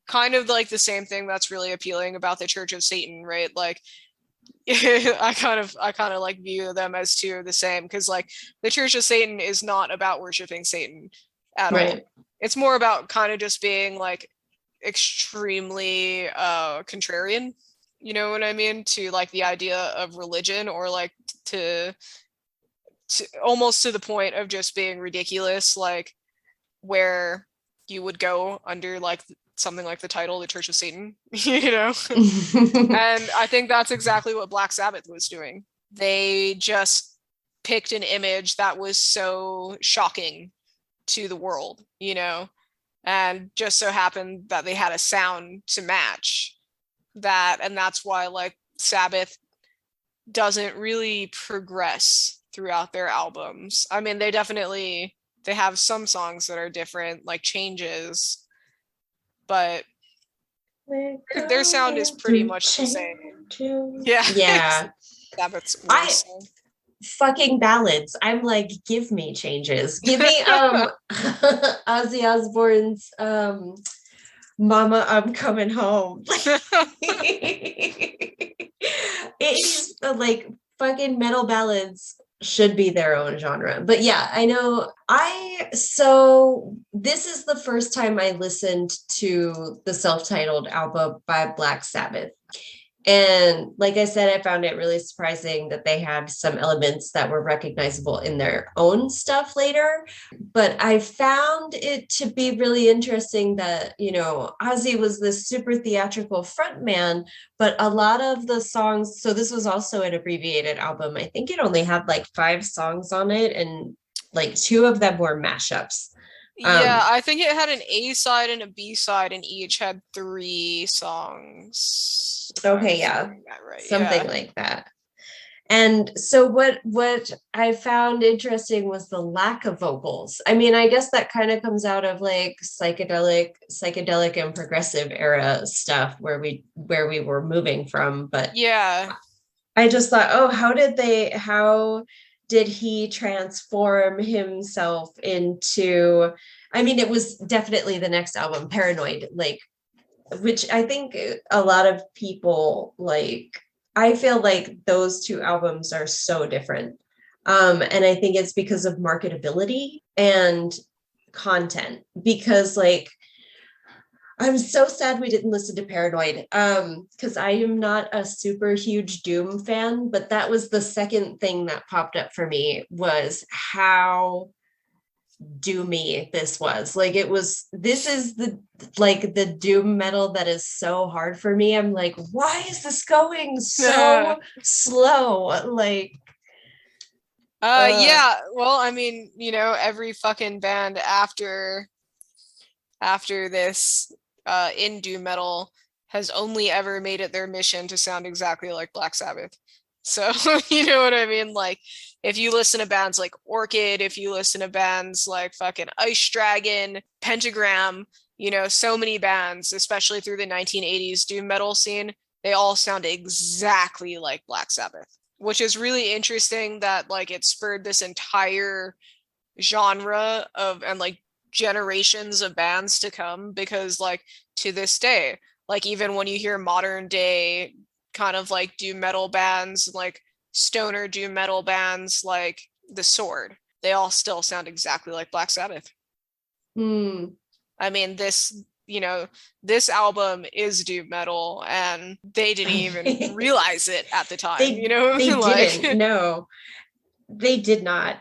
kind of like the same thing that's really appealing about the Church of Satan, right? Like I kind of like view them as two of the same, because like the Church of Satan is not about worshiping Satan at all. Right. It's more about kind of just being like extremely contrarian, you know what I mean, to like the idea of religion, or like to almost to the point of just being ridiculous, like where you would go under like something like the title the Church of Satan. And I think that's exactly what Black Sabbath was doing. They just picked an image that was so shocking to the world, and just so happened that they had a sound to match that. And that's why like Sabbath doesn't really progress throughout their albums. I mean, they have some songs that are different, like Changes, but their sound is pretty much the same. Yeah. Yeah. Sabbath's I fucking ballads. I'm like, give me Changes. Give me Ozzy Osbourne's Mama, I'm Coming Home. It's like fucking metal ballads should be their own genre. But yeah, I know. So this is the first time I listened to the self-titled album by Black Sabbath. And like I said, I found it really surprising that they had some elements that were recognizable in their own stuff later. But I found it to be really interesting that, Ozzy was this super theatrical frontman, but a lot of the songs, so this was also an abbreviated album. I think it only had like 5 songs on it, and like 2 of them were mashups. Yeah, I think it had an A side and a B side, and each had 3 songs. Okay, yeah. Right. Something like that. And so what I found interesting was the lack of vocals. I mean, I guess that kind of comes out of like psychedelic and progressive era stuff where we were moving from. But yeah, I just thought, oh, how did he transform himself into, I mean, it was definitely the next album, Paranoid, like which I think a lot of people like. I feel like those two albums are so different. And I think it's because of marketability and content. Because like I'm so sad we didn't listen to Paranoid. Because I am not a super huge Doom fan, but that was the second thing that popped up for me was how doomy this was. Like this is the doom metal that is so hard for me. I'm like, why is this going so slow? Like yeah, well, I mean, every fucking band after this in doom metal has only ever made it their mission to sound exactly like Black Sabbath. So, you know what I mean? Like, if you listen to bands like Orchid, if you listen to bands like fucking Ice Dragon, Pentagram, so many bands, especially through the 1980s doom metal scene, they all sound exactly like Black Sabbath, which is really interesting that like it spurred this entire genre and like generations of bands to come, because like to this day, like even when you hear modern day kind of like doom metal bands, like stoner doom metal bands like The Sword, they all still sound exactly like Black Sabbath. I mean, this album is doom metal and they didn't even realize it at the time. They like, didn't. No, they did not.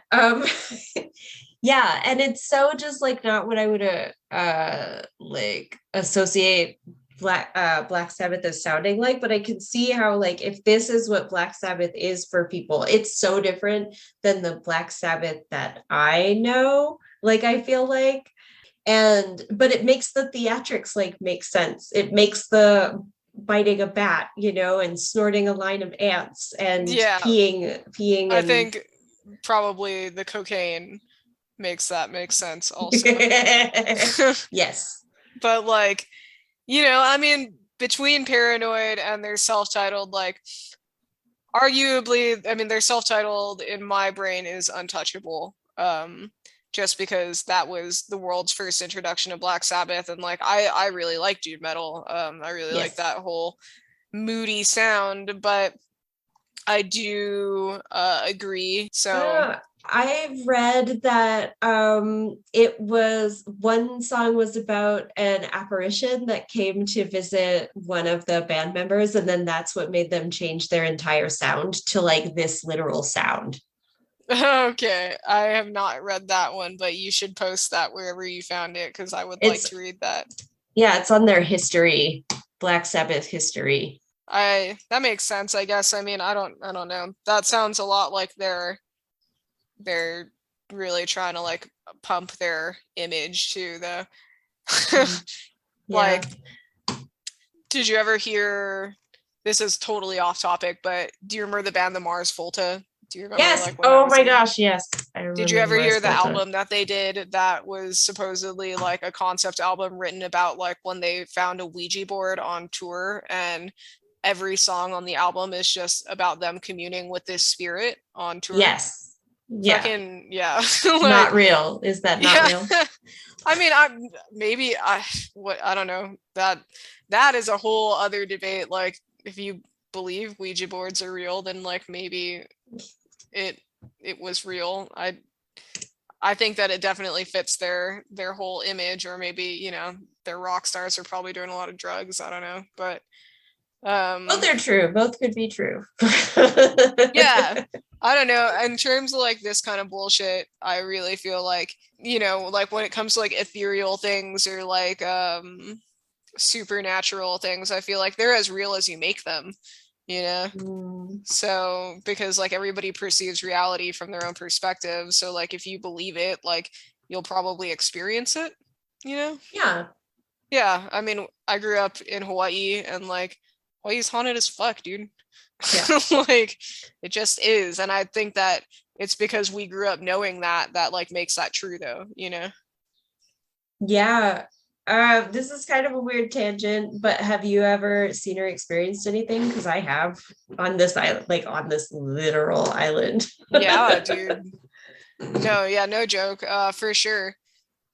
Yeah, and it's so just like not what I would like associate Black Sabbath as sounding like, but I can see how like if this is what Black Sabbath is for people, it's so different than the Black Sabbath that I know. Like I feel like, but it makes the theatrics like make sense. It makes the biting a bat, and snorting a line of ants and peeing. I think probably the cocaine makes that make sense also. Yes. But like, I mean, between Paranoid and their self-titled, like arguably, I mean, their self-titled in my brain is untouchable. Just because that was the world's first introduction to Black Sabbath, and like I really like doom metal. I really like that whole moody sound, but I do agree. So I've read that it was one song was about an apparition that came to visit one of the band members, and then that's what made them change their entire sound to like this literal sound. Okay, I have not read that one, but you should post that wherever you found it because I would like to read that. Yeah, it's on their history, Black Sabbath history. That makes sense, I guess. I mean, I don't know. That sounds a lot like they're really trying to like pump their image to the like. Did you ever hear? This is totally off topic, but do you remember the band the Mars Volta? Do you remember? Yes. Like, oh my gosh, yes. I remember. Did you ever hear the album that they did that was supposedly like a concept album written about like when they found a Ouija board on tour, and every song on the album is just about them communing with this spirit on tour? Yes. Yeah. Fucking, yeah. Like, not real. Is that not real? I mean, I don't know. That is a whole other debate. Like, if you believe Ouija boards are real, then like maybe it was real. I think that it definitely fits their whole image, or maybe their rock stars are probably doing a lot of drugs. I don't know, but both are true. Both could be true. Yeah, I don't know. In terms of like this kind of bullshit, I really feel like like when it comes to like ethereal things or like supernatural things, I feel like they're as real as you make them. So because like everybody perceives reality from their own perspective, so like if you believe it, like you'll probably experience it. Yeah, I mean, I grew up in Hawaii, and like Hawaii's haunted as fuck, dude. Yeah. Like it just is, and I think that it's because we grew up knowing that like makes that true though. Yeah. This is kind of a weird tangent, but have you ever seen or experienced anything? Because I have, on this island, like on this literal island. Yeah, dude. No joke. For sure.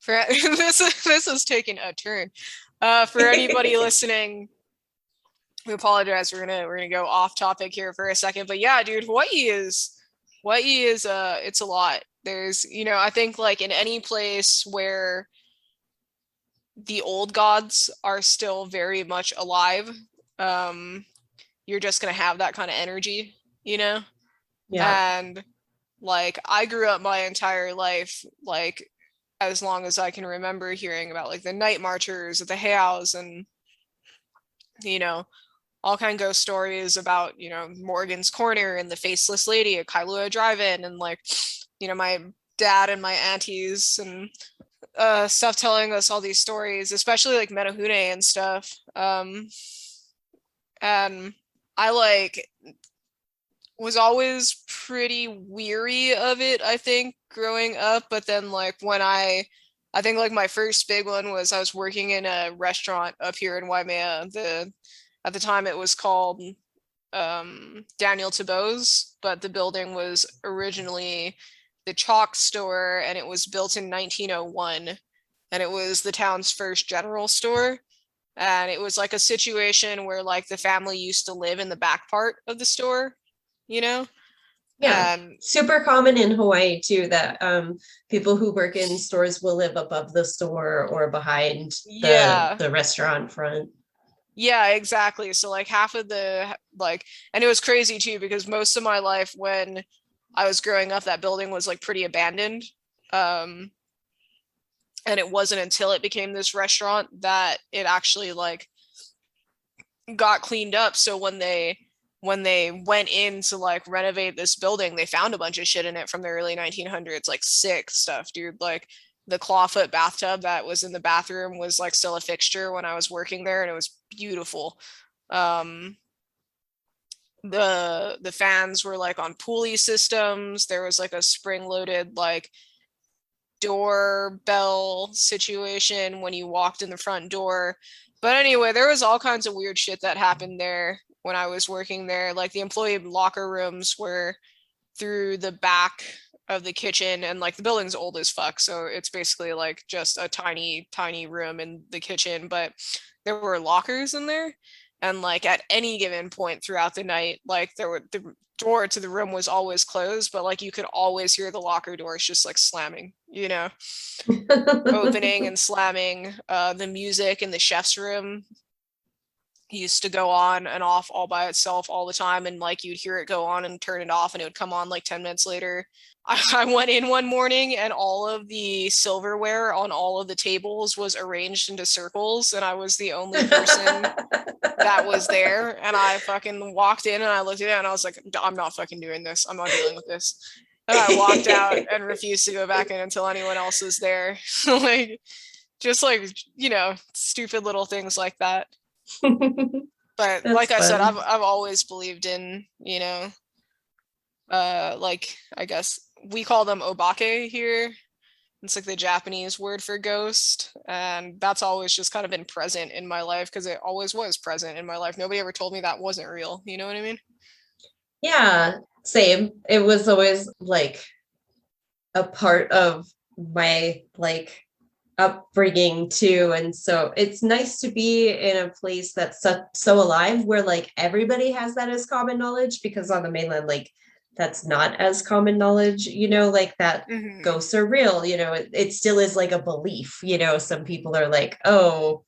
This is taking a turn. For anybody listening, we apologize. We're gonna go off topic here for a second, but yeah, dude, Hawaii is it's a lot. There's, I think like in any place where the old gods are still very much alive, you're just gonna have that kind of energy, Yeah. And like I grew up my entire life, like as long as I can remember, hearing about like the night marchers at the heiaus and all kind of ghost stories about Morgan's Corner and the Faceless Lady at Kailua Drive-In, and like my dad and my aunties and stuff telling us all these stories, especially like Menehune and stuff. And I like was always pretty weary of it, I think, growing up. But then like when I think like my first big one was I was working in a restaurant up here in Waimea. At the time it was called Daniel Thibault's, but the building was originally the chalk store, and it was built in 1901, and it was the town's first general store. And it was like a situation where like the family used to live in the back part of the store, you know? Yeah. And Super common in Hawaii too, that people who work in stores will live above the store or behind yeah, the restaurant front. yeah, exactly. So like half of the like, and it was crazy too because most of my life when I was growing up, that building was like pretty abandoned. And it wasn't until it became this restaurant that it actually like got cleaned up. So when they went in to like renovate this building, they found a bunch of shit in it from the early 1900s, like sick stuff, dude. Like the clawfoot bathtub that was in the bathroom was like still a fixture when I was working there, and it was beautiful. Um, the fans were like on pulley systems. There was like a spring-loaded like doorbell situation when you walked in the front door. But anyway, there was all kinds of weird shit that happened there when I was working there. Like the employee locker rooms were through the back of the kitchen, and like the building's old as fuck, so it's basically like just a tiny room in the kitchen, but there were lockers in there, and like at any given point throughout the night, like the door to the room was always closed, but like you could always hear the locker doors just like slamming, opening and slamming. The music in the chef's room used to go on and off all by itself all the time, and like you'd hear it go on and turn it off, and it would come on like 10 minutes later. I went in one morning and all of the silverware on all of the tables was arranged into circles, and I was the only person that was there. And I fucking walked in and I looked at it and I was like, I'm not fucking doing this. I'm not dealing with this. And I walked out and refused to go back in until anyone else was there. Like just like, stupid little things like that. But like I said, I've always believed in, like I guess we call them obake here. It's like the Japanese word for ghost, and that's always just kind of been present in my life because it always was present in my life. Nobody ever told me that wasn't real. You know what I mean? Yeah, same. It was always like a part of my like upbringing too, and so it's nice to be in a place that's so alive where like everybody has that as common knowledge, because on the mainland like that's not as common knowledge, like that ghosts are real, it still is like a belief, some people are like, oh,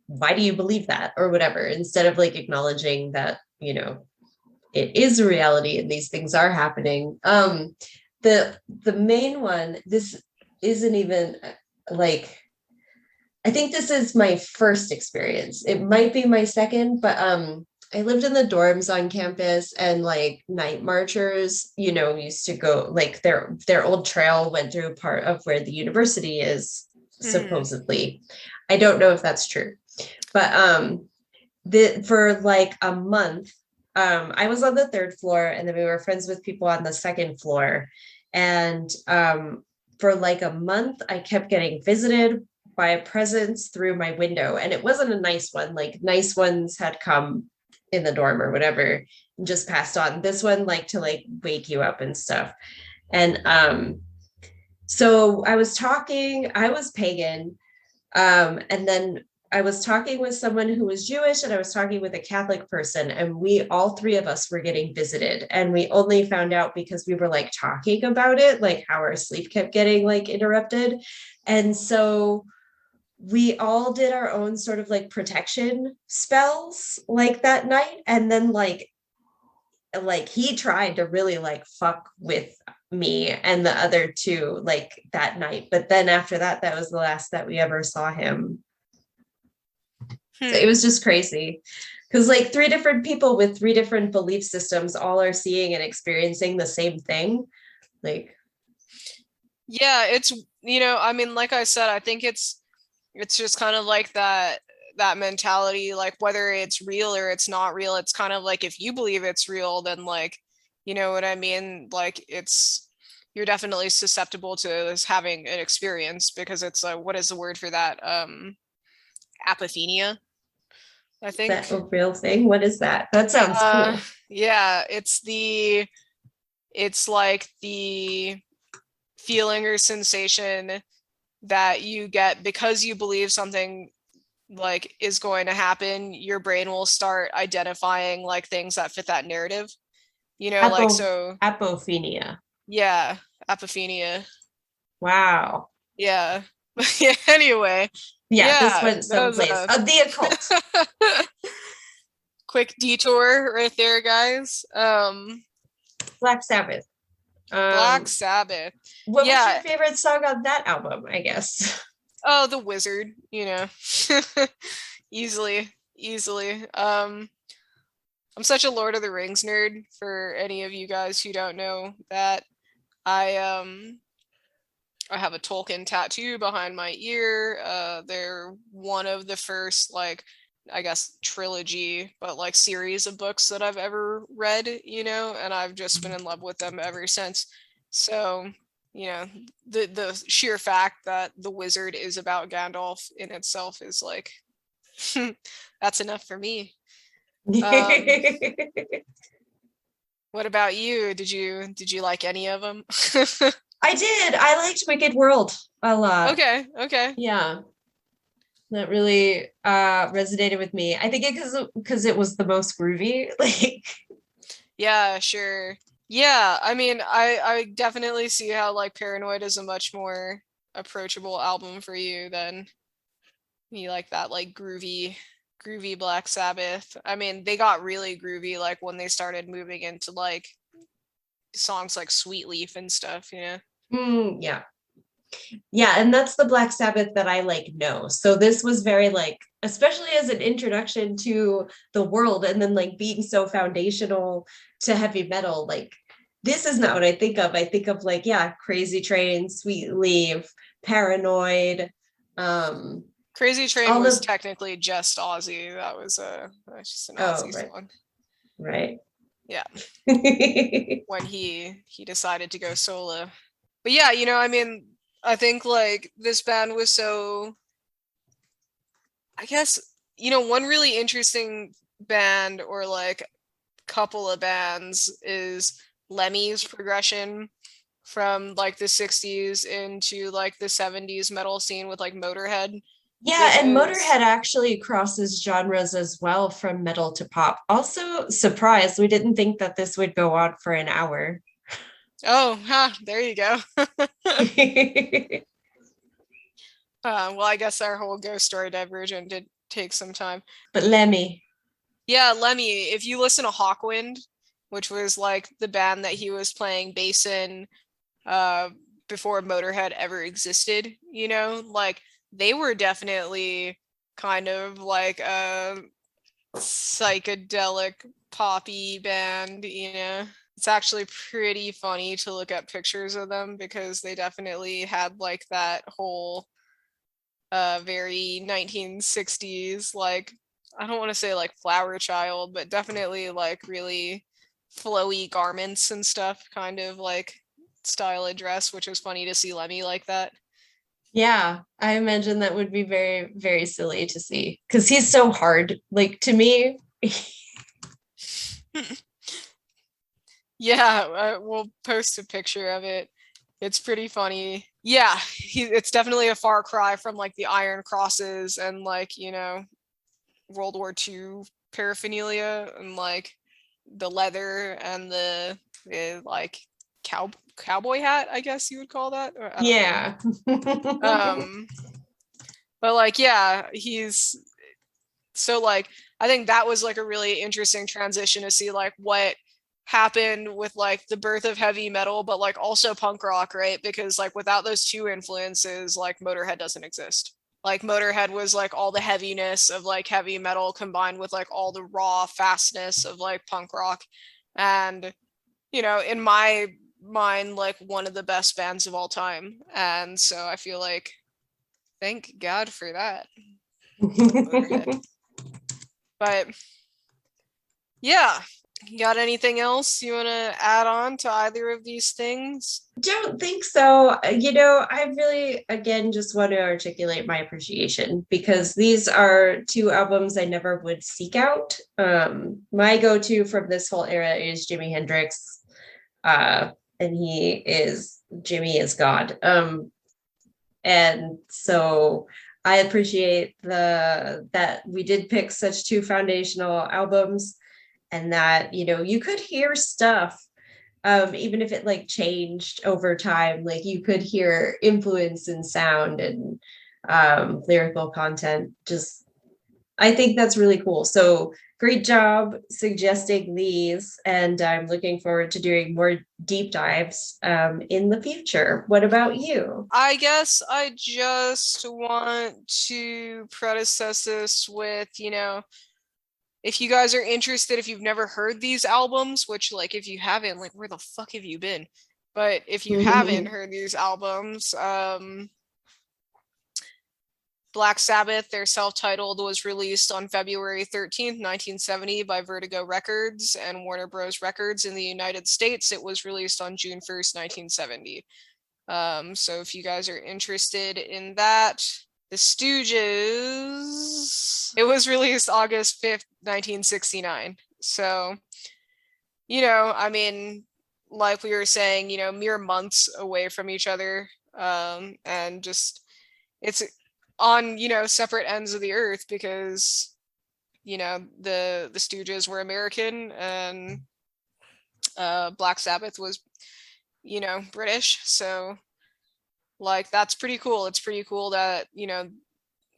why do you believe that or whatever, instead of like acknowledging that it is a reality and these things are happening. The main one, this isn't even like, I think this is my first experience. It might be my second, but I lived in the dorms on campus, and like night marchers, used to go like their old trail went through part of where the university is, supposedly. I don't know if that's true, but for like a month, I was on the third floor, and then we were friends with people on the second floor, and for like a month, I kept getting visited by a presence through my window, and it wasn't a nice one. Like nice ones had come in the dorm or whatever and just passed on. This one like to like wake you up and stuff. And so I was talking, I was pagan, And then I was talking with someone who was Jewish, and I was talking with a Catholic person, and all three of us were getting visited. And we only found out because we were like talking about it, like how our sleep kept getting like interrupted. And so we all did our own sort of like protection spells like that night. And then like he tried to really like fuck with me and the other two like that night. But then after that, that was the last that we ever saw him. So it was just crazy because like three different people with three different belief systems all are seeing and experiencing the same thing. Like, yeah, it's, I mean, like I said, I think it's just kind of like that mentality, like whether it's real or it's not real. It's kind of like if you believe it's real, then like, you know what I mean? Like you're definitely susceptible to having an experience because it's what is the word for that? Apophenia, I think. Is that a real thing? What is that? That sounds cool. Yeah, it's like the feeling or sensation that you get because you believe something like is going to happen. Your brain will start identifying like things that fit that narrative, like so. Apophenia. Yeah, apophenia. Wow. Yeah. Anyway. Yeah, this went someplace. The occult. Quick detour right there, guys. Black Sabbath. Black Sabbath. What was your favorite song on that album, I guess? Oh, The Wizard, easily. I'm such a Lord of the Rings nerd, for any of you guys who don't know that. I have a Tolkien tattoo behind my ear. They're one of the first, like, I guess trilogy, but like series of books that I've ever read, and I've just been in love with them ever since. So, the sheer fact that The Wizard is about Gandalf in itself is like, that's enough for me. What about you? Did you like any of them? I did. I liked Wicked World a lot. Okay. Yeah. That really resonated with me. I think because it was the most groovy. Like, yeah, sure. Yeah, I mean, I definitely see how like Paranoid is a much more approachable album for you than you like that like groovy Black Sabbath. I mean, they got really groovy like when they started moving into like songs like Sweet Leaf and stuff, yeah. Yeah, and that's the Black Sabbath that I like know. So this was very like, especially as an introduction to the world, and then like being so foundational to heavy metal, like this is not what I think of. I think of like, yeah, Crazy Train, Sweet Leaf, Paranoid. Crazy Train was technically just Ozzy. That was just an Ozzy song. Right. Yeah. When he decided to go solo. But yeah, I mean, I think like this band was so, I guess, one really interesting band or like couple of bands is Lemmy's progression from like the 60s into like the 70s metal scene with like Motorhead. Yeah, and Motorhead actually crosses genres as well, from metal to pop. Also, surprise, we didn't think that this would go on for an hour. Oh, there you go. Well, I guess our whole ghost story divergent did take some time. But Lemmy. Yeah, Lemmy. If you listen to Hawkwind, which was like the band that he was playing bass in before Motorhead ever existed, like they were definitely kind of like a psychedelic poppy band, It's actually pretty funny to look at pictures of them because they definitely had like that whole very 1960s, like, I don't want to say like flower child, but definitely like really flowy garments and stuff, kind of like style of dress, which was funny to see Lemmy like that. Yeah, I imagine that would be very, very silly to see because he's so hard. Like, to me. Yeah, we'll post a picture of it. It's pretty funny. Yeah, it's definitely a far cry from like the Iron Crosses and like, World War II paraphernalia and like the leather and the like cowboy hat, I guess you would call that. Or, I don't know. But like, yeah, he's so like, I think that was like a really interesting transition to see like what happened with like the birth of heavy metal, but like also punk rock, right? Because like without those two influences, like Motorhead doesn't exist. Like Motorhead was like all the heaviness of like heavy metal combined with like all the raw fastness of like punk rock. And, in my mind, like one of the best bands of all time. And so I feel like thank God for that. Motorhead. But yeah, you got anything else you want to add on to either of these things? Don't think so. I really, again, just want to articulate my appreciation because these are two albums I never would seek out. My go-to from this whole era is Jimi Hendrix, and Jimmy is God. And so I appreciate that we did pick such two foundational albums, and that you could hear stuff, even if it like changed over time, like you could hear influence in sound and lyrical content. Just, I think that's really cool. So great job suggesting these, and I'm looking forward to doing more deep dives in the future. What about you? I guess I just want to predecess this with, if you guys are interested, if you've never heard these albums, which like if you haven't, like where the fuck have you been? But if you haven't heard these albums, Black Sabbath, their self-titled, was released on February 13th, 1970 by Vertigo Records and Warner Bros. Records in the United States. It was released on June 1st, 1970. So if you guys are interested in that, The Stooges, it was released August 5th, 1969. So, I mean, like we were saying, mere months away from each other. And just, it's on, separate ends of the earth because, the Stooges were American and Black Sabbath was, British. So like that's pretty cool. It's pretty cool that,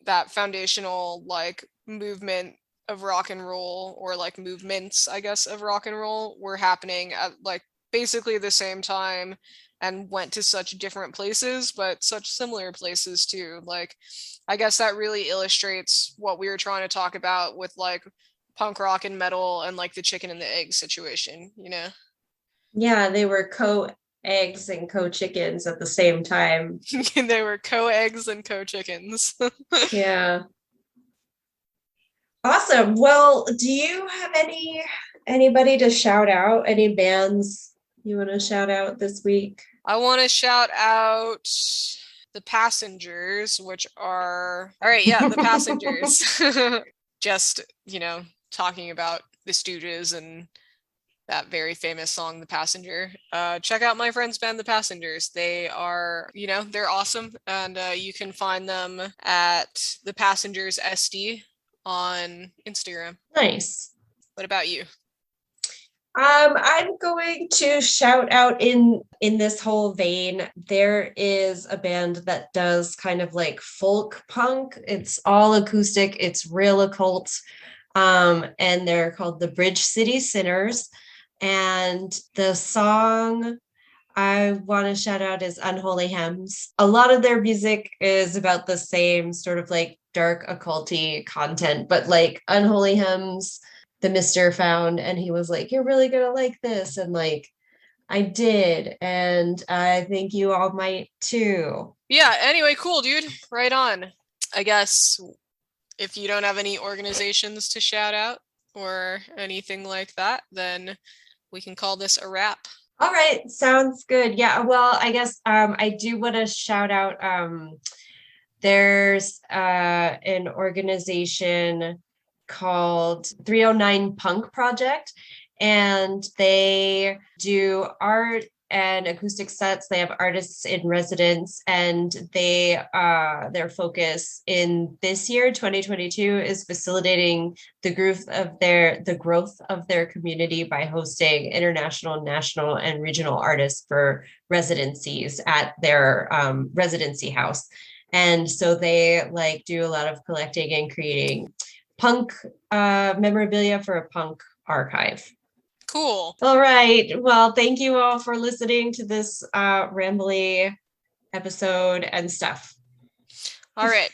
that foundational like movement of rock and roll, or like movements, I guess, of rock and roll were happening at like basically the same time and went to such different places, but such similar places too. Like, I guess that really illustrates what we were trying to talk about with like punk rock and metal and like the chicken and the egg situation, Yeah, they were co-eggs and co-chickens at the same time. They were co-eggs and co-chickens. Yeah. Awesome. Well, do you have anybody to shout out? Any bands you want to shout out this week? I want to shout out the Passengers, which are all right. Yeah, the Passengers. Just, talking about the Stooges and that very famous song, The Passenger. Check out my friend's band, The Passengers. They are, they're awesome. And you can find them at The Passengers SD on Instagram. Nice. What about you? I'm going to shout out in this whole vein. There is a band that does kind of like folk punk. It's all acoustic. It's real occult. And they're called the Bridge City Sinners. And the song I want to shout out is Unholy Hymns. A lot of their music is about the same sort of like dark occulty content, but like Unholy Hymns, the mister found, and he was like, you're really gonna like this, and like I did, and I think you all might too. Yeah, anyway, cool, dude. Right on. I guess if you don't have any organizations to shout out or anything like that, then we can call this a wrap. All right, sounds good. Yeah, well, I guess I do want to shout out there's an organization called 309 Punk Project, and they do art and acoustic sets. They have artists in residence, and their focus in this year, 2022, is facilitating the growth of their community by hosting international, national, and regional artists for residencies at their residency house. And so they do a lot of collecting and creating punk memorabilia for a punk archive. Cool. All right. Well, thank you all for listening to this rambly episode and stuff. All right.